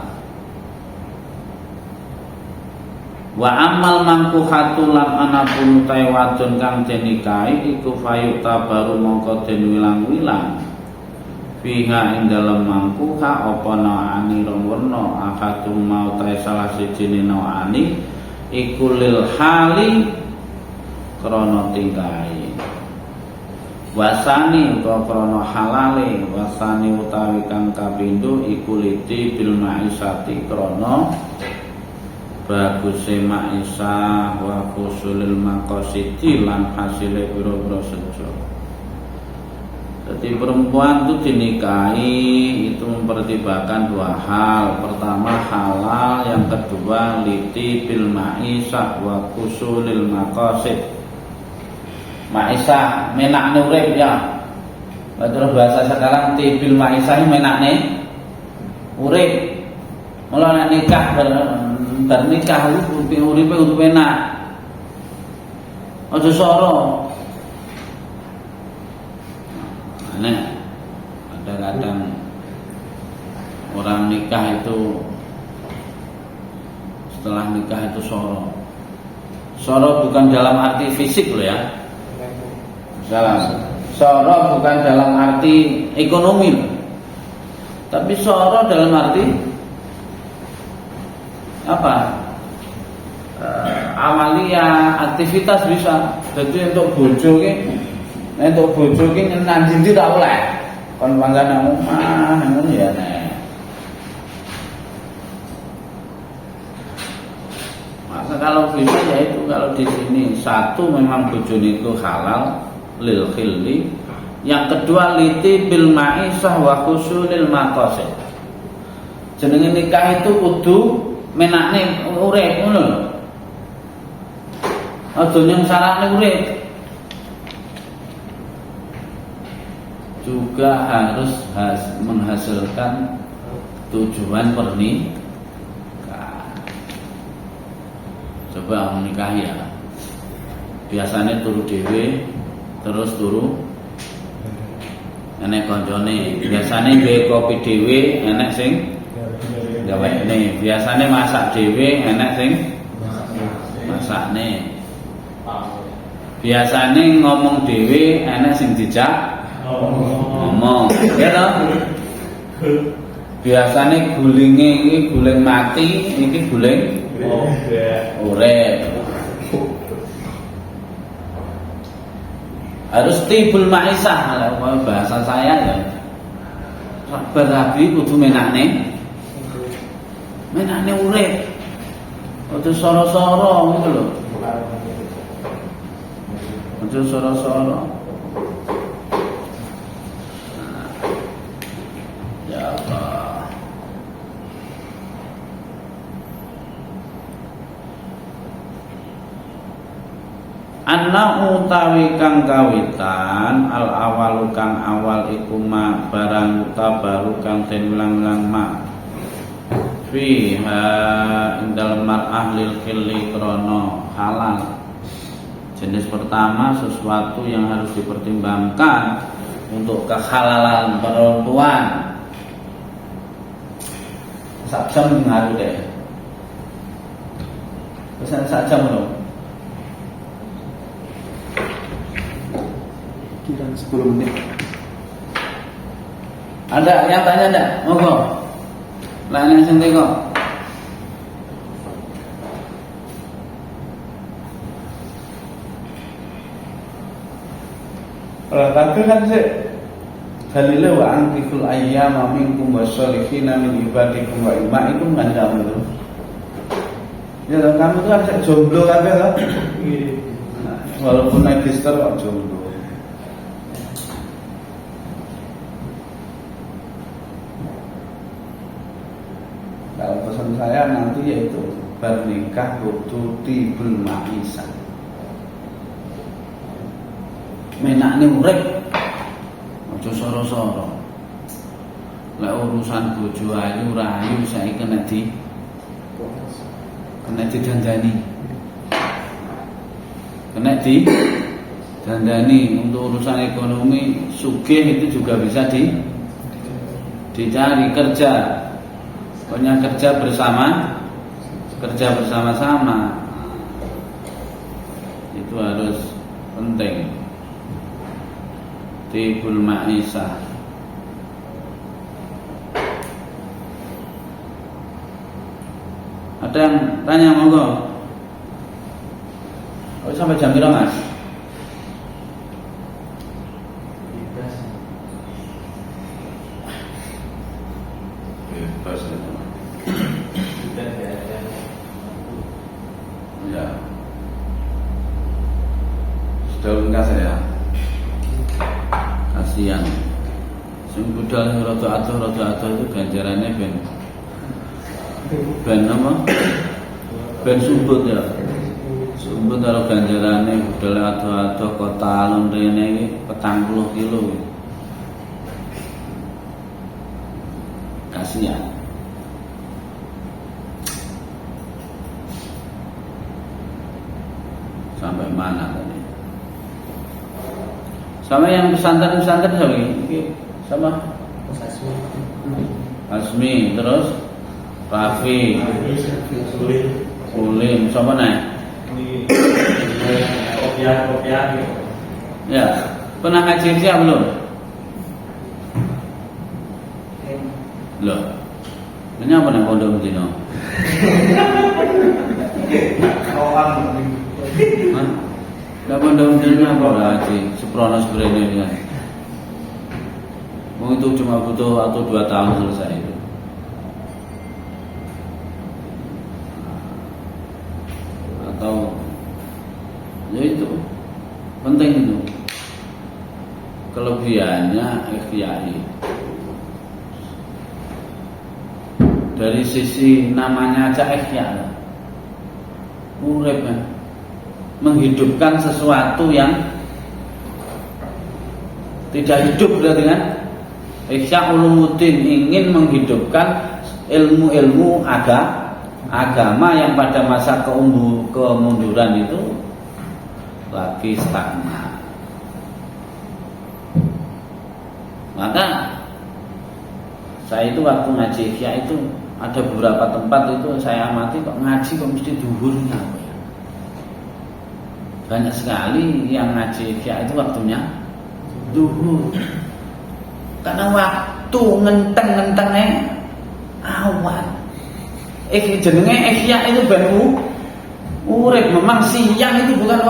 Wa amal mangkuhatu lan ana puntai wadon kang den nikahi iku fayuta baru mongko den wilang-wilang. Fiha ing dalem mangkuha apa naani rong werna akadum mau tae salah sijine naani iku lil hali krana tingkahe. Wasani utawa krana halale, wasani utawi kang kapindho iku liti bil maisati krana baguse maisah wa fusulil maqasidi lan hasile pira-pira sejo. Jadi perempuan itu dinikahi itu mempertimbangkan dua hal. Pertama halal, yang kedua liti bil maisah wa fusulil maqasid. Maisah menakne urip ya. Terus bahasa sekarang tibil maisah menakne urip. Mula nek nikah bernikah uripe kudu enak. Aja soro. Nah, kadang-kadang orang nikah itu setelah nikah itu soro. Soro bukan dalam arti fisik loh ya. Soro bukan dalam arti ekonomi loh. Tapi soro dalam arti apa? Amalia, aktivitas bisa. Jadi untuk bojo ki nang ndi tak oleh. Kon manggon nang omah ngono ya nek. Maka kalau bisa ya itu kalau di sini satu memang bojone itu halal lil khilli. Yang kedua liti bil maisah wa khusulil maqasid. Jenenge nikah itu kudu menakne urip ngono lho. Aja nyang sarane urip. Juga harus menghasilkan tujuan pernikahan. Coba menikah ya. Biasanya turu dhewe terus turu enek koncone. Biasanya gawe kopi dhewe enek sing gawene. Biasanya masak dhewe enek sing masakne. Biasanya ngomong dhewe enek sing dijak ngomong, ya toh? Biasanya gulinge iki guling mati, iki guling urip. Harus tibul maisah, bahasa saya ya. Berabi kudu menakne urip. Aja soro-soro ngono lho. Aja soro-soro. Ya Allah. Anna utawi kang kawitan al awalu kang awal iku ma barang tabaru kang den ulang-ulang ma fiha indal mar'ah lil khilli krono halal. Jenis pertama sesuatu yang harus dipertimbangkan untuk kehalalan perempuan. Sak jam ngaruh deh. Pesan sak jam loh. Kira 10 menit. Ada yang tanya enggak? Monggo. Lain sing kok. Kalau kata kan sih Dalilnya wa angkiful ayyama minkum wasolihina min ibadikum wa imaikum kan kamu itu. Ya kamu itu kan jomblo kan ya. Walaupun magister kok jomblo. Kalau pesan saya nanti yaitu bernikah kudu tibul ma'isah. Menakne urip aja soro-soro. Lek urusan bojo ayu rayu saiki kena didandani. Kena didandani untuk urusan ekonomi sugih itu juga bisa dicari kerja. Pokoknya kerja bersama-sama itu harus penting. Tibul ma'isah. Ada yang tanya monggo. Oh, sampai jam berapa Mas? Bebas itu. Ya. Sudah enggak saya? Kasihan. Sing budal rada atuh itu ganjarannya ben apa? Ben sumbut ya. Sumbut karo ganjarannya budal atuh kota alun rene iki 40 kilo. Kasihan. Sampai mana tadi? Sama yang pesantren siapa ini? Sama Asmi, terus Rafi, Ulim, sama naik? Kopiah. Ya, pernah ngaji siapa belum? Loh, ini apa nih pondok Dino? Gak pondok Dino apa ngaji? Seprono sebenarnya ini kan. Mau itu cuma butuh 2 tahun selesai itu. Atau ya itu penting itu. Kelebihannya ikhtiari. Dari sisi namanya aja ikhtiar. Urip kan. Menghidupkan sesuatu yang tidak hidup berarti kan. Ihya Ulumuddin ingin menghidupkan ilmu-ilmu agama yang pada masa kemunduran itu lagi stagnan. Maka saya itu waktu ngaji Ihya itu ada beberapa tempat itu saya amati kok ngaji kok mesti duhurnya. Banyak sekali yang ngaji Ihya itu waktunya duhur. Karena waktu ngenteng-ngentengnya awan. Jenenge Ihya itu baru urip. Memang siang itu bukan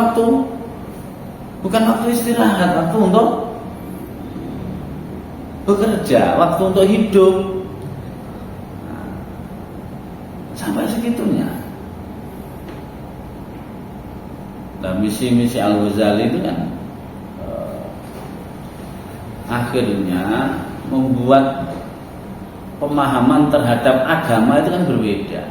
waktu istirahat, waktu untuk bekerja, waktu untuk hidup. Sampai segitunya. Nah, misi-misi Al-Ghazali itu kan akhirnya membuat pemahaman terhadap agama itu kan berbeda.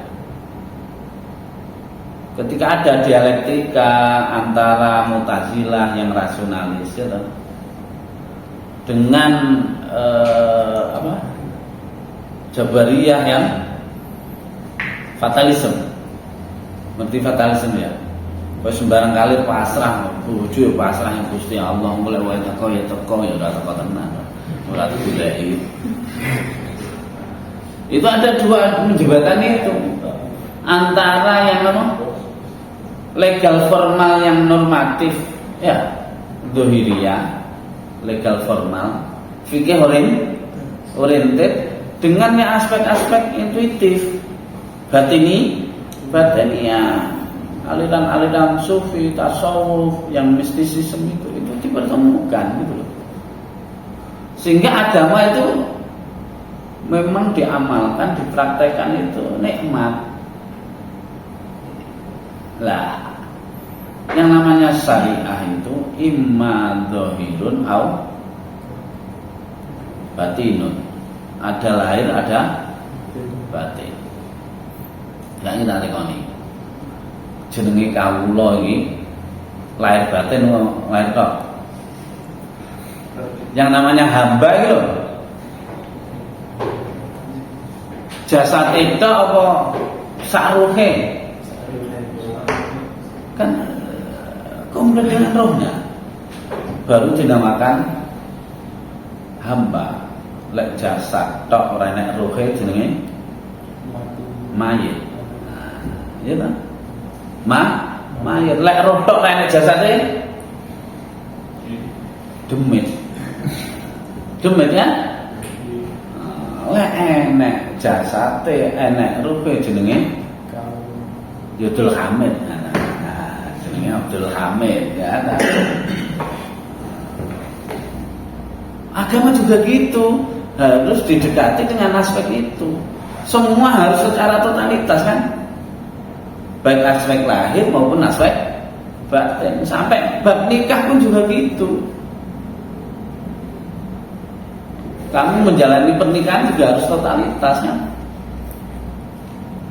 ketika ada dialektika antara Mu'tazilah yang rasionalis ya, dengan Jabariyah yang fatalisme. Ngerti fatalisme ya? Kau sembarang kali pasrah, bujuk pasrah yang Gusti Allah mulai wae teko ya ora teko tenan. Ora digoleki. Itu ada dua jembatan itu. Antara yang legal formal yang normatif ya, dzahiriyah, legal formal, fikih oriented dengan aspek-aspek intuitif, batiniah, aliran-aliran sufi, tasawuf, yang mistisisme itu dipertemukan gitu loh. Sehingga agama itu memang diamalkan, dipraktekkan itu nikmat. Lah, yang namanya syariah itu imma dzahirun au batinun. Ada lahir, ada batin. Lah iki tak tekoni. Jenenge kawula iki lahir batin lahir kok. Yang namanya hamba iki lho. Jasad itu apa saruhe? Kan komplit dengan rohnya. Baru dinamakan hamba. Lek jasad tok ora enek rohe jenenge mayit. Iya kan? Mayit. Lek roh tok ora enek jasade demit. Demit ya? Lek enek jasade enek rohe jenenge Abdul Hamid. Jenenge Abdul Hamid ya. Agama juga gitu. Harus didekati dengan aspek itu. Semua harus secara totalitas kan, baik aspek lahir maupun aspek batin. Sampai bab nikah pun juga gitu. Kamu menjalani pernikahan juga harus totalitasnya,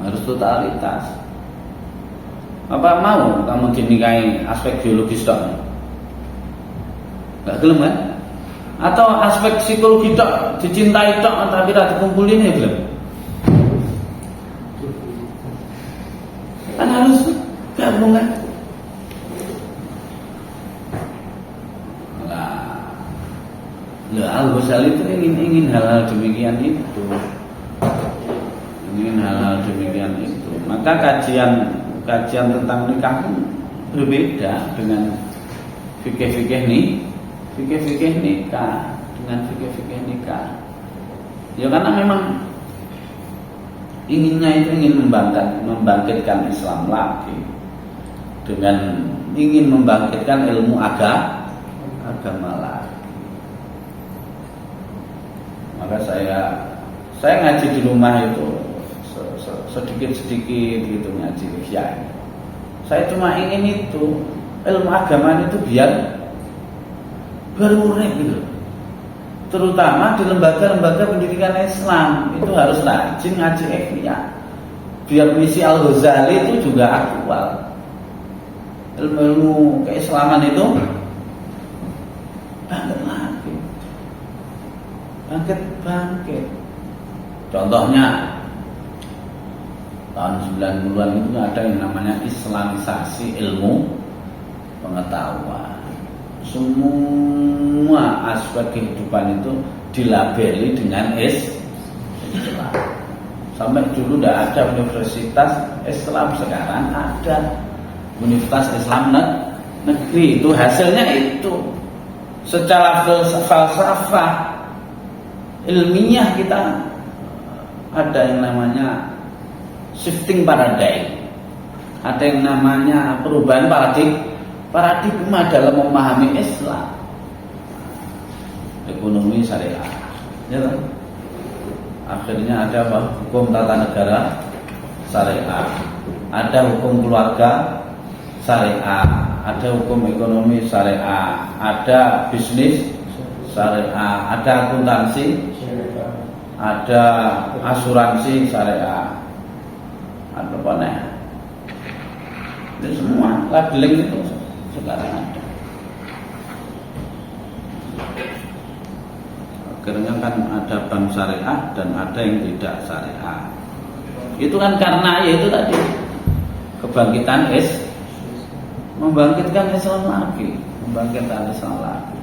harus totalitas. Apa mau kamu dinikahi aspek biologis dong? Gak gelem kan? Atau aspek psikologi tok, dicintai tok tapi ra dikumpulin ya belum? Kan harus gabung kan? Lah Al-Ghazali itu ingin hal-hal demikian itu. Ingin hal-hal demikian itu. Maka kajian tentang nikah pun berbeda dengan fikih-fikih nikah dengan fikih nikah. Ya karena memang inginnya itu ingin membangkitkan Islam lagi dengan ingin membangkitkan ilmu agama lagi. Maka saya ngaji di rumah itu sedikit gitu ngaji ya. Saya cuma ingin itu ilmu agama itu biar berurip gitu. Terutama di lembaga-lembaga pendidikan Islam itu harus rajin ngaji ihya. Biar misi Al-Ghazali itu juga aktual. Ilmu keislaman itu bangkit lagi. Bangkit. Contohnya tahun 90-an itu ada yang namanya Islamisasi ilmu pengetahuan. Semua aspek kehidupan itu dilabeli dengan Islam. Sampai dulu tidak ada universitas Islam, sekarang ada Universitas Islam Negeri. Itu hasilnya itu. Secara falsafah ilmiah kita ada yang namanya shifting paradigm, ada yang namanya perubahan paradigma dalam memahami Islam. Ekonomi syariah ya kan? Akhirnya ada apa? Hukum tata negara syariah, ada hukum keluarga syariah, ada hukum ekonomi syariah, ada bisnis syariah, ada akuntansi, ada asuransi syariah, ada apa nih? Itu semua labeling itu sekarang ada. Akhirnya kan ada bank syariah dan ada yang tidak syariah. Itu kan karena ya itu tadi kebangkitan membangkitkan Islam lagi, membangkitkan Islam lagi.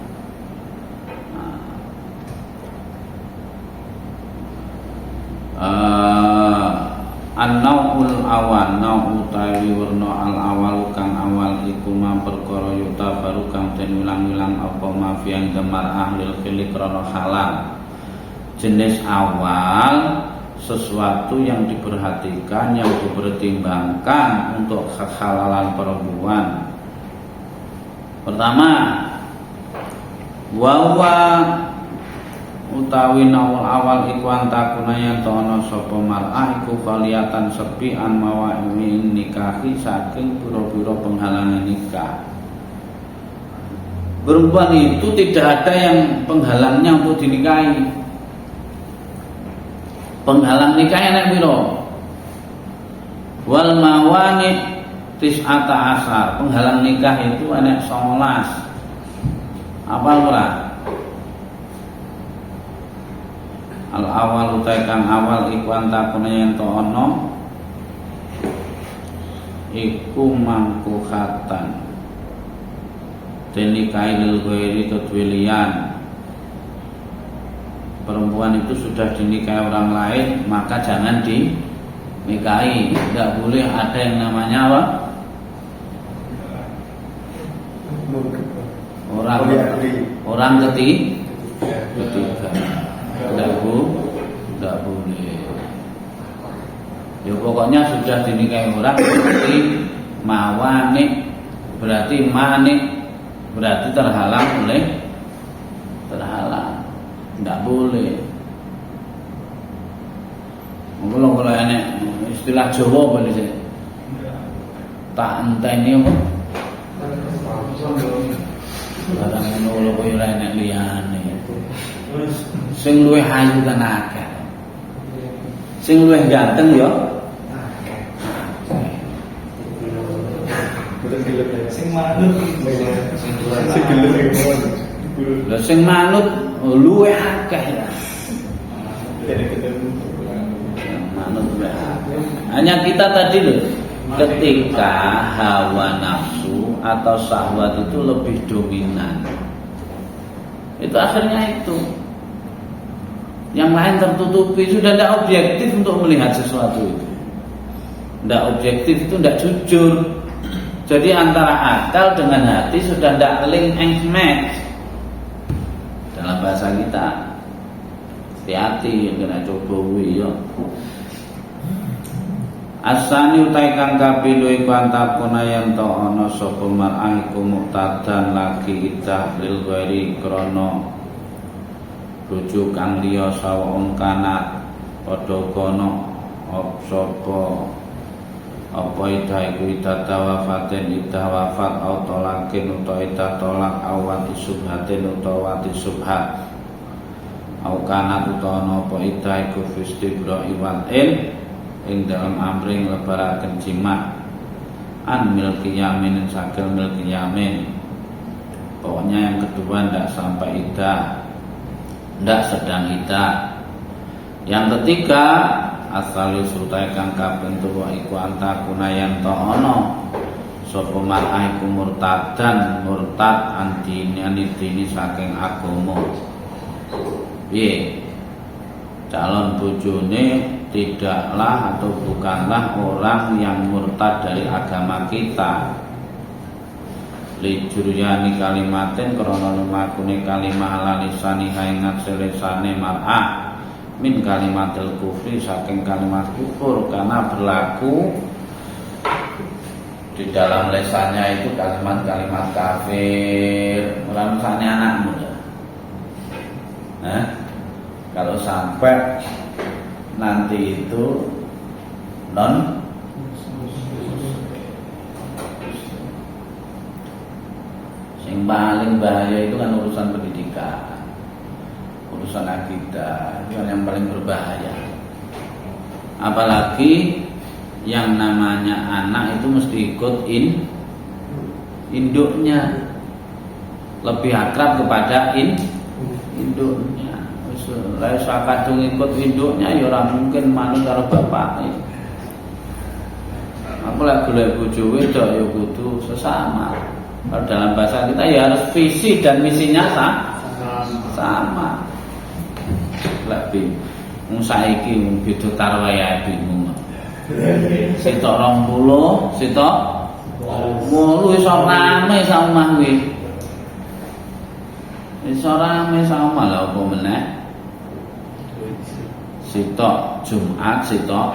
An-naul awan nau utawi werna al awal kang awal iku ma perkara yuta baru kang den ulang-ulang apa mafian gemar ahlil khili krana halal. Jenis awal sesuatu yang diperhatikan, yang dipertimbangkan untuk kehalalan perempuan. Pertama, wawa utawi nawal awal iku antakuna yang tono sapa mar'ah iku khaliyatan sepi an mawa'imin nikahi saking pura-pura penghalangan nikah. Perempuan itu tidak ada yang penghalangnya untuk dinikahi. Penghalang nikah enak piro? Wal mawani tis'ata asar. Penghalang nikah itu enak 19. Apa ora? Al awal utai kang awal iku antakuna yen to ana iku mangkuhatan denikahi lil ghairi kedwilian. Perempuan itu sudah dinikahi orang lain maka jangan dinikahi. Tidak boleh ada yang namanya apa? Orang ketiga. Tidak boleh. Ya pokoknya sudah dinikahi orang berarti mawanik, berarti manik, berarti terhalang. Tidak boleh. Kalau enek istilah Jawa boleh sih. Tak enteni apa? Barang ngono koyo ora enek liyane. Sing luwih ayu kan akeh. Sing luwih ganteng ya Sing manut. lha sing manut luwih akeh ya. Manut luwih akeh. Hanya kita tadi loh, ketika hawa nafsu atau syahwat itu lebih dominan, itu akhirnya itu yang lain tertutupi, sudah tidak objektif untuk melihat sesuatu itu, tidak objektif, itu tidak jujur. Jadi antara akal dengan hati sudah tidak link and match. Dalam bahasa kita, hati-hati yang kena coba ya. Asani utai kang kapindho iku antakuna yen to ana sapa mar'ah iku muktadan lagi idah lil ghairi krana bojo kang liya sawon kana padha kono sapa apa idah iku idah wafatin idah wafat au tolakin utawa idah tolak awati subhatin utawa wati subhat au kana utawa apa idah iku fistibra iwatin ing dalam amring lebaraken jima an milki yamin sakil milki yamin. Pokoknya yang kedua ndak sampai iddah, ndak sedang iddah. Yang ketiga asali sutai kang kaping telu iku antakuna yen to ana sapa mar'ah iku murtad antini saking agama. Piye? Calon bojone tidaklah atau bukanlah orang yang murtad dari agama kita. Lijuryani kalimatin krana lumakune kalimah ala lisani haingat selesane mar'ah min kalimatil kufri saking kalimat kufur, karena berlaku di dalam lesannya itu kalimat-kalimat kafir. Misalnya anakmu kalau sampai nanti itu non yang paling bahaya itu kan urusan pendidikan, urusan akidah, itu yang paling berbahaya. Apalagi yang namanya anak itu mesti ikut induknya, lebih akrab kepada induknya. Lah kadung ikut induknya ya ora mungkin manut karo bapake. Aku lek golek bojo wedok ya kudu sesama. Kalau dalam bahasa kita ya harus visi dan misinya sama. Lek saiki beda karo wayahe bingung. Sitok 20, sitok 8 iso rame sak omah kuwi. Iso rame sak omah lha opo meneh? Sitok Jumat, sitok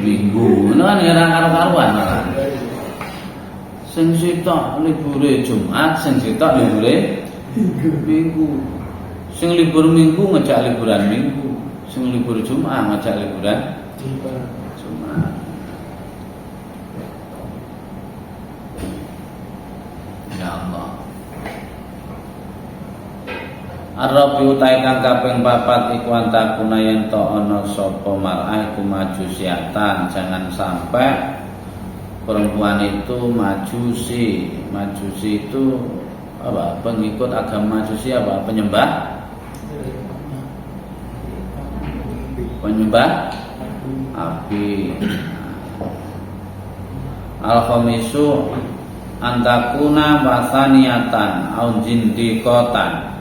Minggu. Ngono kan ora karo-karuan malah. Sing sitok libure Jumat, sing sitok libure Minggu. Sing libur Minggu ngejak liburan Minggu, sing libur Jumat ngejak liburan Jumat. Ya Allah. Arabi utai kang kaping 4 iku antakuna yen to ana sapa mar'ah iku majusiatan. Jangan sampai perempuan itu majusi. Majusi itu apa? Pengikut agama Majusi apa? Penyembah api. Al-khamisu antakuna wasaniatan au jindikotan.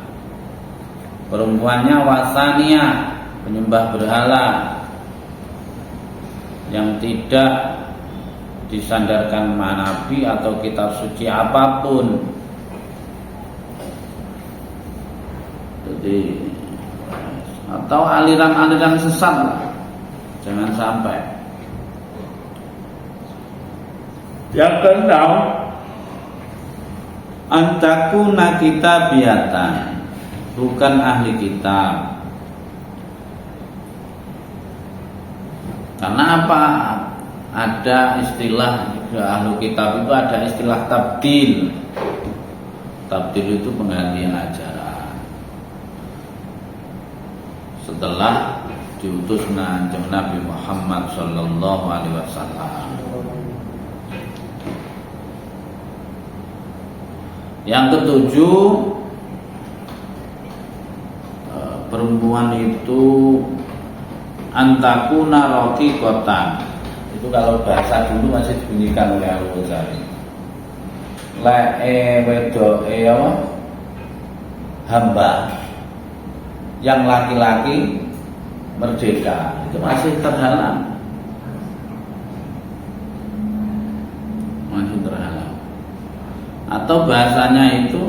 Perempuannya wasania, penyembah berhala yang tidak disandarkan nabi atau kitab suci apapun. Jadi atau aliran-aliran sesat lah. Jangan sampai. Yang keenam, antakuna kitabiyatan, bukan ahli kitab. Karena apa? Ada istilah ahli kitab itu, ada istilah tabdil. Tabdil itu penggantian ajaran. Setelah diutusnya Nabi Muhammad sallallahu alaihi wasallam. Yang ketujuh, perempuan itu antakuna raqiqatan. Itu kalau bahasa dulu masih dibunyikan oleh Al-Ghazali. Wedoke apa? Hamba. Yang laki-laki merdeka, itu masih terhalang. Masih terhalang. Atau bahasanya itu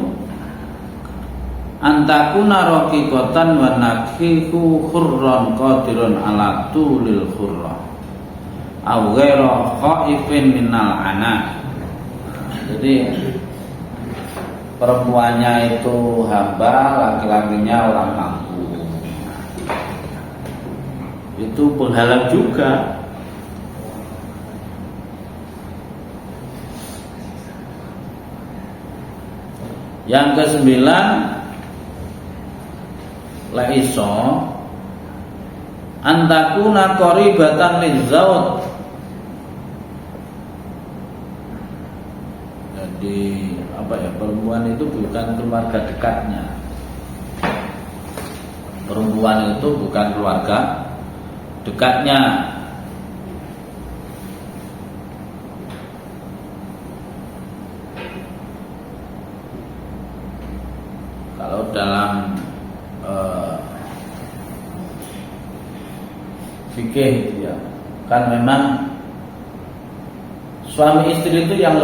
antakuna raqiqatan wa nakihu khurran qadirun ala tulil khurra aw ghairu khaifin minal ana. Jadi perempuannya itu hamba, laki-lakinya orang mampu. Itu penghalang juga. Yang kesembilan, la iso antakuna qaribatan lizauj. Jadi apa ya, perempuan itu bukan keluarga dekatnya. Perempuan itu bukan keluarga dekatnya. Kalau dalam fikih ya, kan memang suami istri itu yang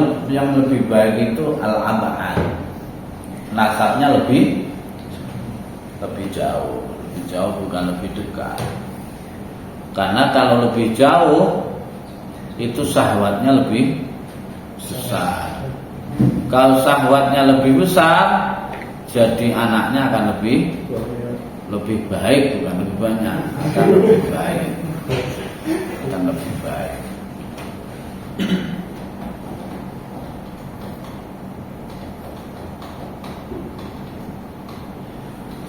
lebih baik itu al-ab'ad. Nasabnya lebih jauh bukan lebih dekat. Karena kalau lebih jauh itu syahwatnya lebih besar. Kalau syahwatnya lebih besar, jadi anaknya akan lebih baik, bukan lebih banyak, akan lebih baik.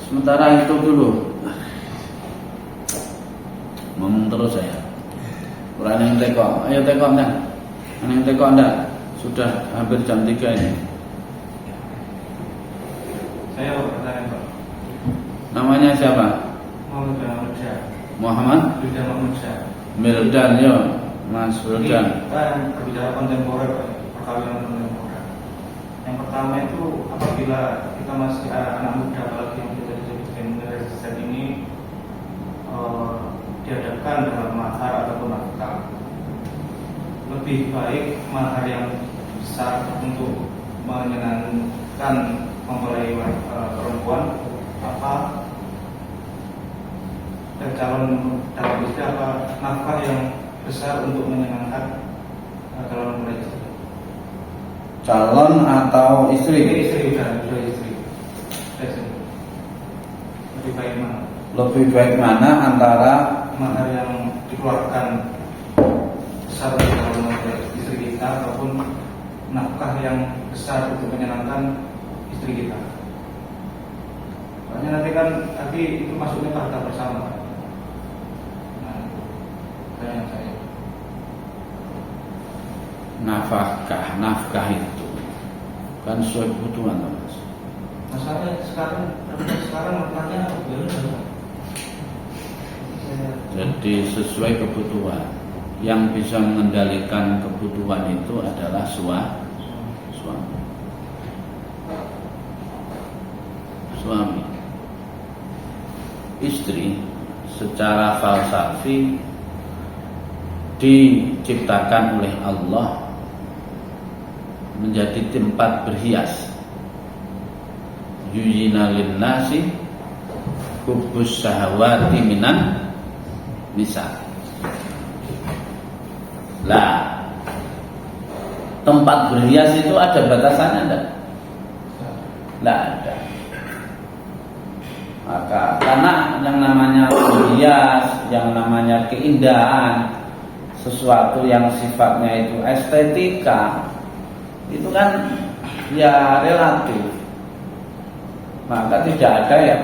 Sementara itu dulu, ngomong terus saya. Kurang yang teko, ayo teko enggak? Yang teko enggak? Sudah hampir jam 3 ini. Saya mau bertanya Pak. Namanya siapa? Muhammad Mildan, yo, Mas Mildan. Kita berbicara kontemporer, Pak. Perkawinan kontemporer. Yang pertama itu apabila kita masih anak muda, apalagi yang kita disebut generasi Z ini dihadapkan dengan mahar ataupun nafkah, lebih baik mahar yang besar untuk menyenangkan mempelai perempuan apa dan calon dalam istri, apa nafkah yang besar untuk menyenangkan calon mempelai istri? Calon atau istri? Istri dan istri. Lebih baik mana? Lebih baik mana antara Mahar yang dikeluarkan besar untuk calon mempelai istri kita ataupun nafkah yang besar untuk menyenangkan istri kita? Soalnya nanti itu masuknya harta bersama. Nah, pertanyaan saya. nafkah itu kan sesuai kebutuhan, Mas. Masalahnya sekarang laki-laki apa gimana? Jadi sesuai kebutuhan. Yang bisa mengendalikan kebutuhan itu adalah suami. Istri secara falsafi diciptakan oleh Allah menjadi tempat berhias. Yujina linnasi hubbus syahawati minan nisa. Lah, tempat berhias itu ada batasannya enggak? Enggak ada. Maka karena yang namanya berhias, yang namanya keindahan, sesuatu yang sifatnya itu estetika, itu kan ya relatif. Maka tidak ada ya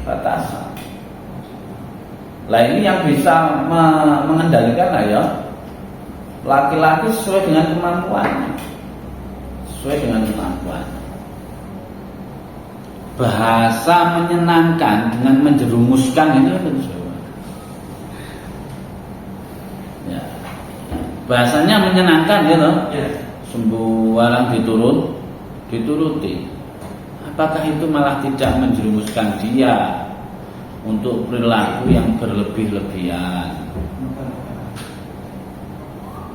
batasan. Lah ini yang bisa mengendalikan lah ya laki-laki sesuai dengan kemampuannya. Bahasa menyenangkan dengan menjerumuskan ini ya. Bahasanya menyenangkan gitu. Ya. Sembarang dituruti. Apakah itu malah tidak menjerumuskan dia untuk perilaku yang berlebih-lebihan?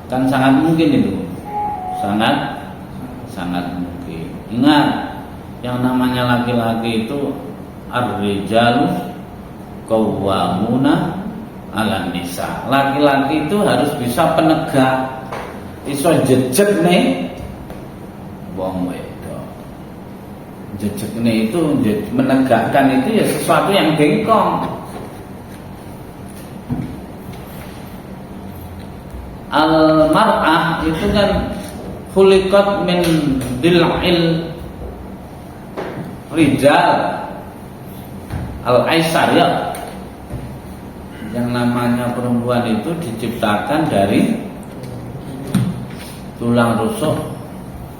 Kan sangat mungkin itu. Sangat mungkin. Ingat, yang namanya laki-laki itu ar-rijalu qawwamuna 'alan nisa. Laki-laki itu harus bisa penegak, iso jejeg nih wong wedok. Jejeg nih itu menegakkan itu ya sesuatu yang bengkong. Al-mar'ah itu kan khuliqat min dil'il rijal al-aisar ya. Yang namanya perempuan itu diciptakan dari tulang rusuk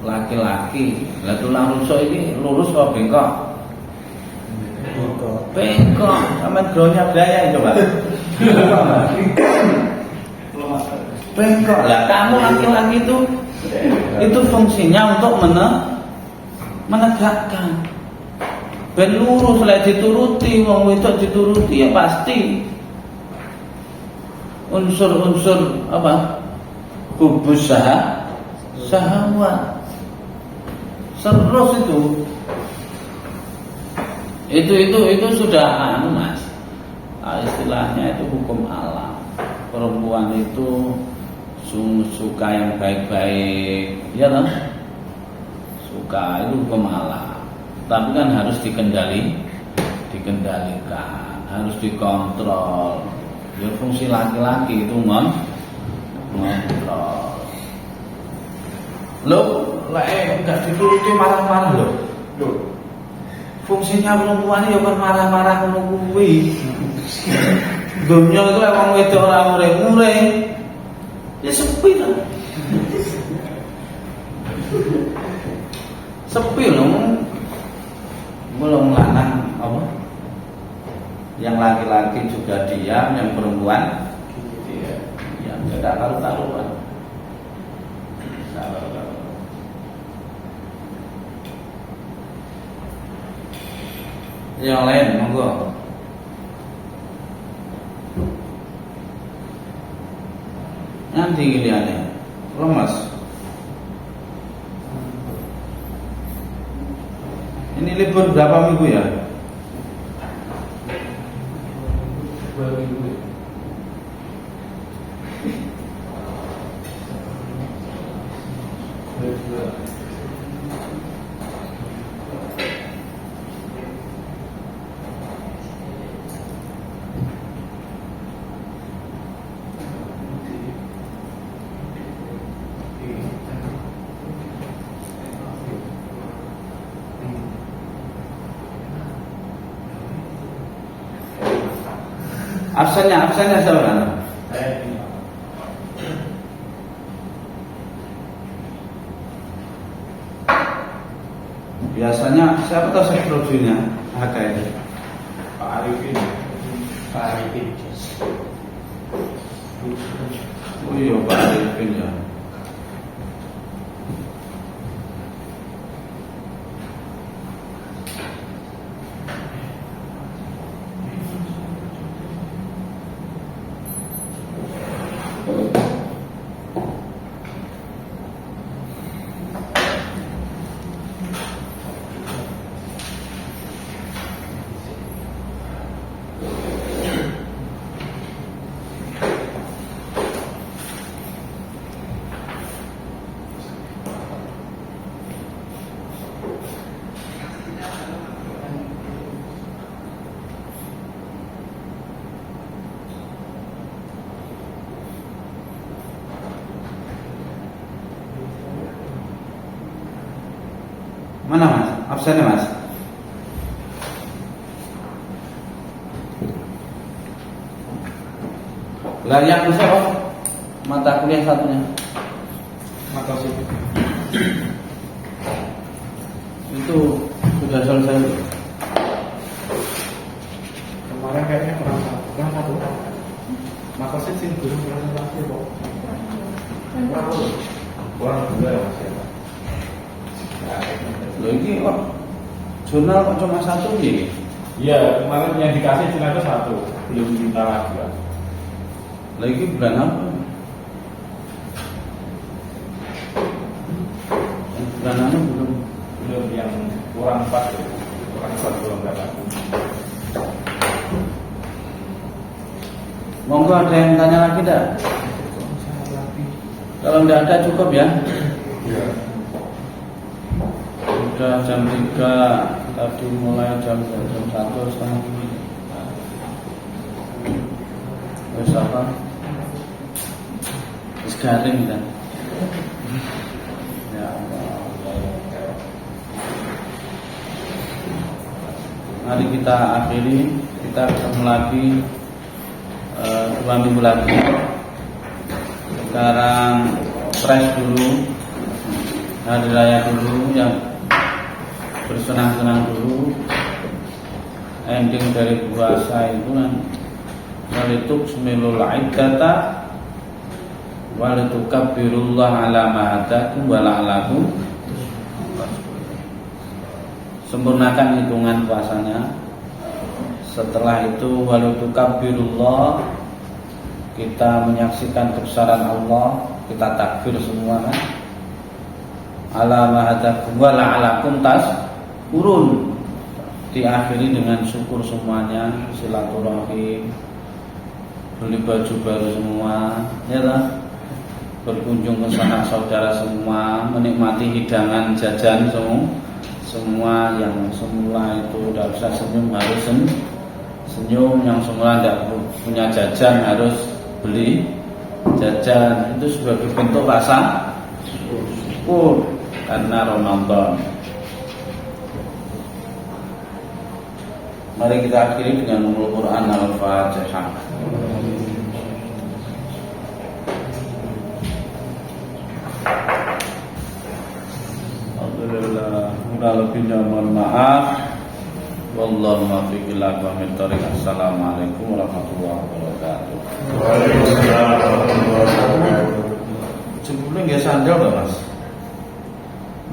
laki-laki. Lah tulang rusuk ini lurus kok bengkok? Bengkok. Sampeyan gronya gaya coba. Bengkok. Lah kamu laki-laki itu fungsinya untuk menegakkan. Ben lurus lek dituruti wong wedok dituruti ya pasti unsur-unsur apa? Hubus syahwat. Terus itu sudah Mas. Istilahnya itu hukum alam. Perempuan itu suka yang baik-baik, ya kan? Suka itu hukum alam. Tapi kan harus dikendalikan, harus dikontrol. Ya fungsi laki-laki itu ngontrol. Loh, enggak dituruti marah-marah loh. Fungsinya perempuan ya kan marah-marah ngono kuwi. Dunia itu lah wong wedok ora muring-muring. Ya sepi lah. Sepi loh. Belum lanang apa? Yang laki-laki juga diam, yang perempuan diam. Tidak karu-karuan. Yang lain monggo. Nanti giliannya lemas. Ini libur berapa minggu ya? 2 minggu. Absennya siapa? Biasanya siapa tahu sekretarinya HKI? Pak Arifin. Oh iya Pak Arifin ya. Mana Mas? Absennya Mas? Lah yang siapa? Mata kuliah satunya. Mata sih. Itu sudah selesai. Kemarin kayaknya kurang satu. Makasih sih belum presentasi kok. Kurang 2 ya Mas ya. Loh ini kok jurnal kok cuma satu nih? Iya, kemarin yang dikasih cuma itu 1, belum minta lagi kan. Lagi bulan apa? Bulan apa Belum yang kurang 4 ya. Kurang 4 belum dapat. Monggo ada yang tanya lagi tidak? Kalau tidak ada cukup ya. Iya. Sudah jam 3, tadi mulai jam 1 setengah. Wes apa? Wes garing kan? Ya Allah. Mari kita akhiri, kita ketemu lagi 2 minggu lagi. Sekarang fresh dulu, hari raya dulu, yang bersenang-senang dulu. Ending dari puasa itu kan walitukmilul iddata walitukabbirullah ala ma hadakum wa la'alakum. Sempurnakan hitungan puasanya. Setelah itu walitukabbirullah, kita menyaksikan kebesaran Allah, kita takbir semua kan. Ala ma hadakum wa la'alakum urun, diakhiri dengan syukur semuanya, silaturahim, beli baju baru semua, ya lah, berkunjung ke sanak saudara semua, menikmati hidangan jajan semua yang semula itu tidak bisa senyum harus senyum, yang semula tidak punya jajan harus beli jajan. Itu sebagai bentuk rasa syukur karena Ramadan. Mari kita akhiri dengan mengulang Quran Al-Fatihah. kurang lebihnya mohon maaf. Wallahu muwaffiq ila aqwamit thoriq. Assalamualaikum warahmatullahi wabarakatuh. Sebelumnya nggak sandal loh mas,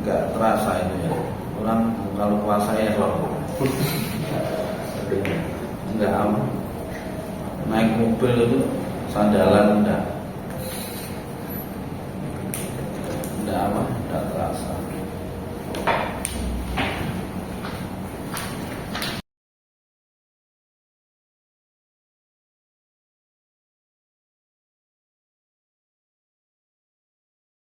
nggak terasa itu ya. Orang kalau puasa ya nggak naik mobil itu sandalan udah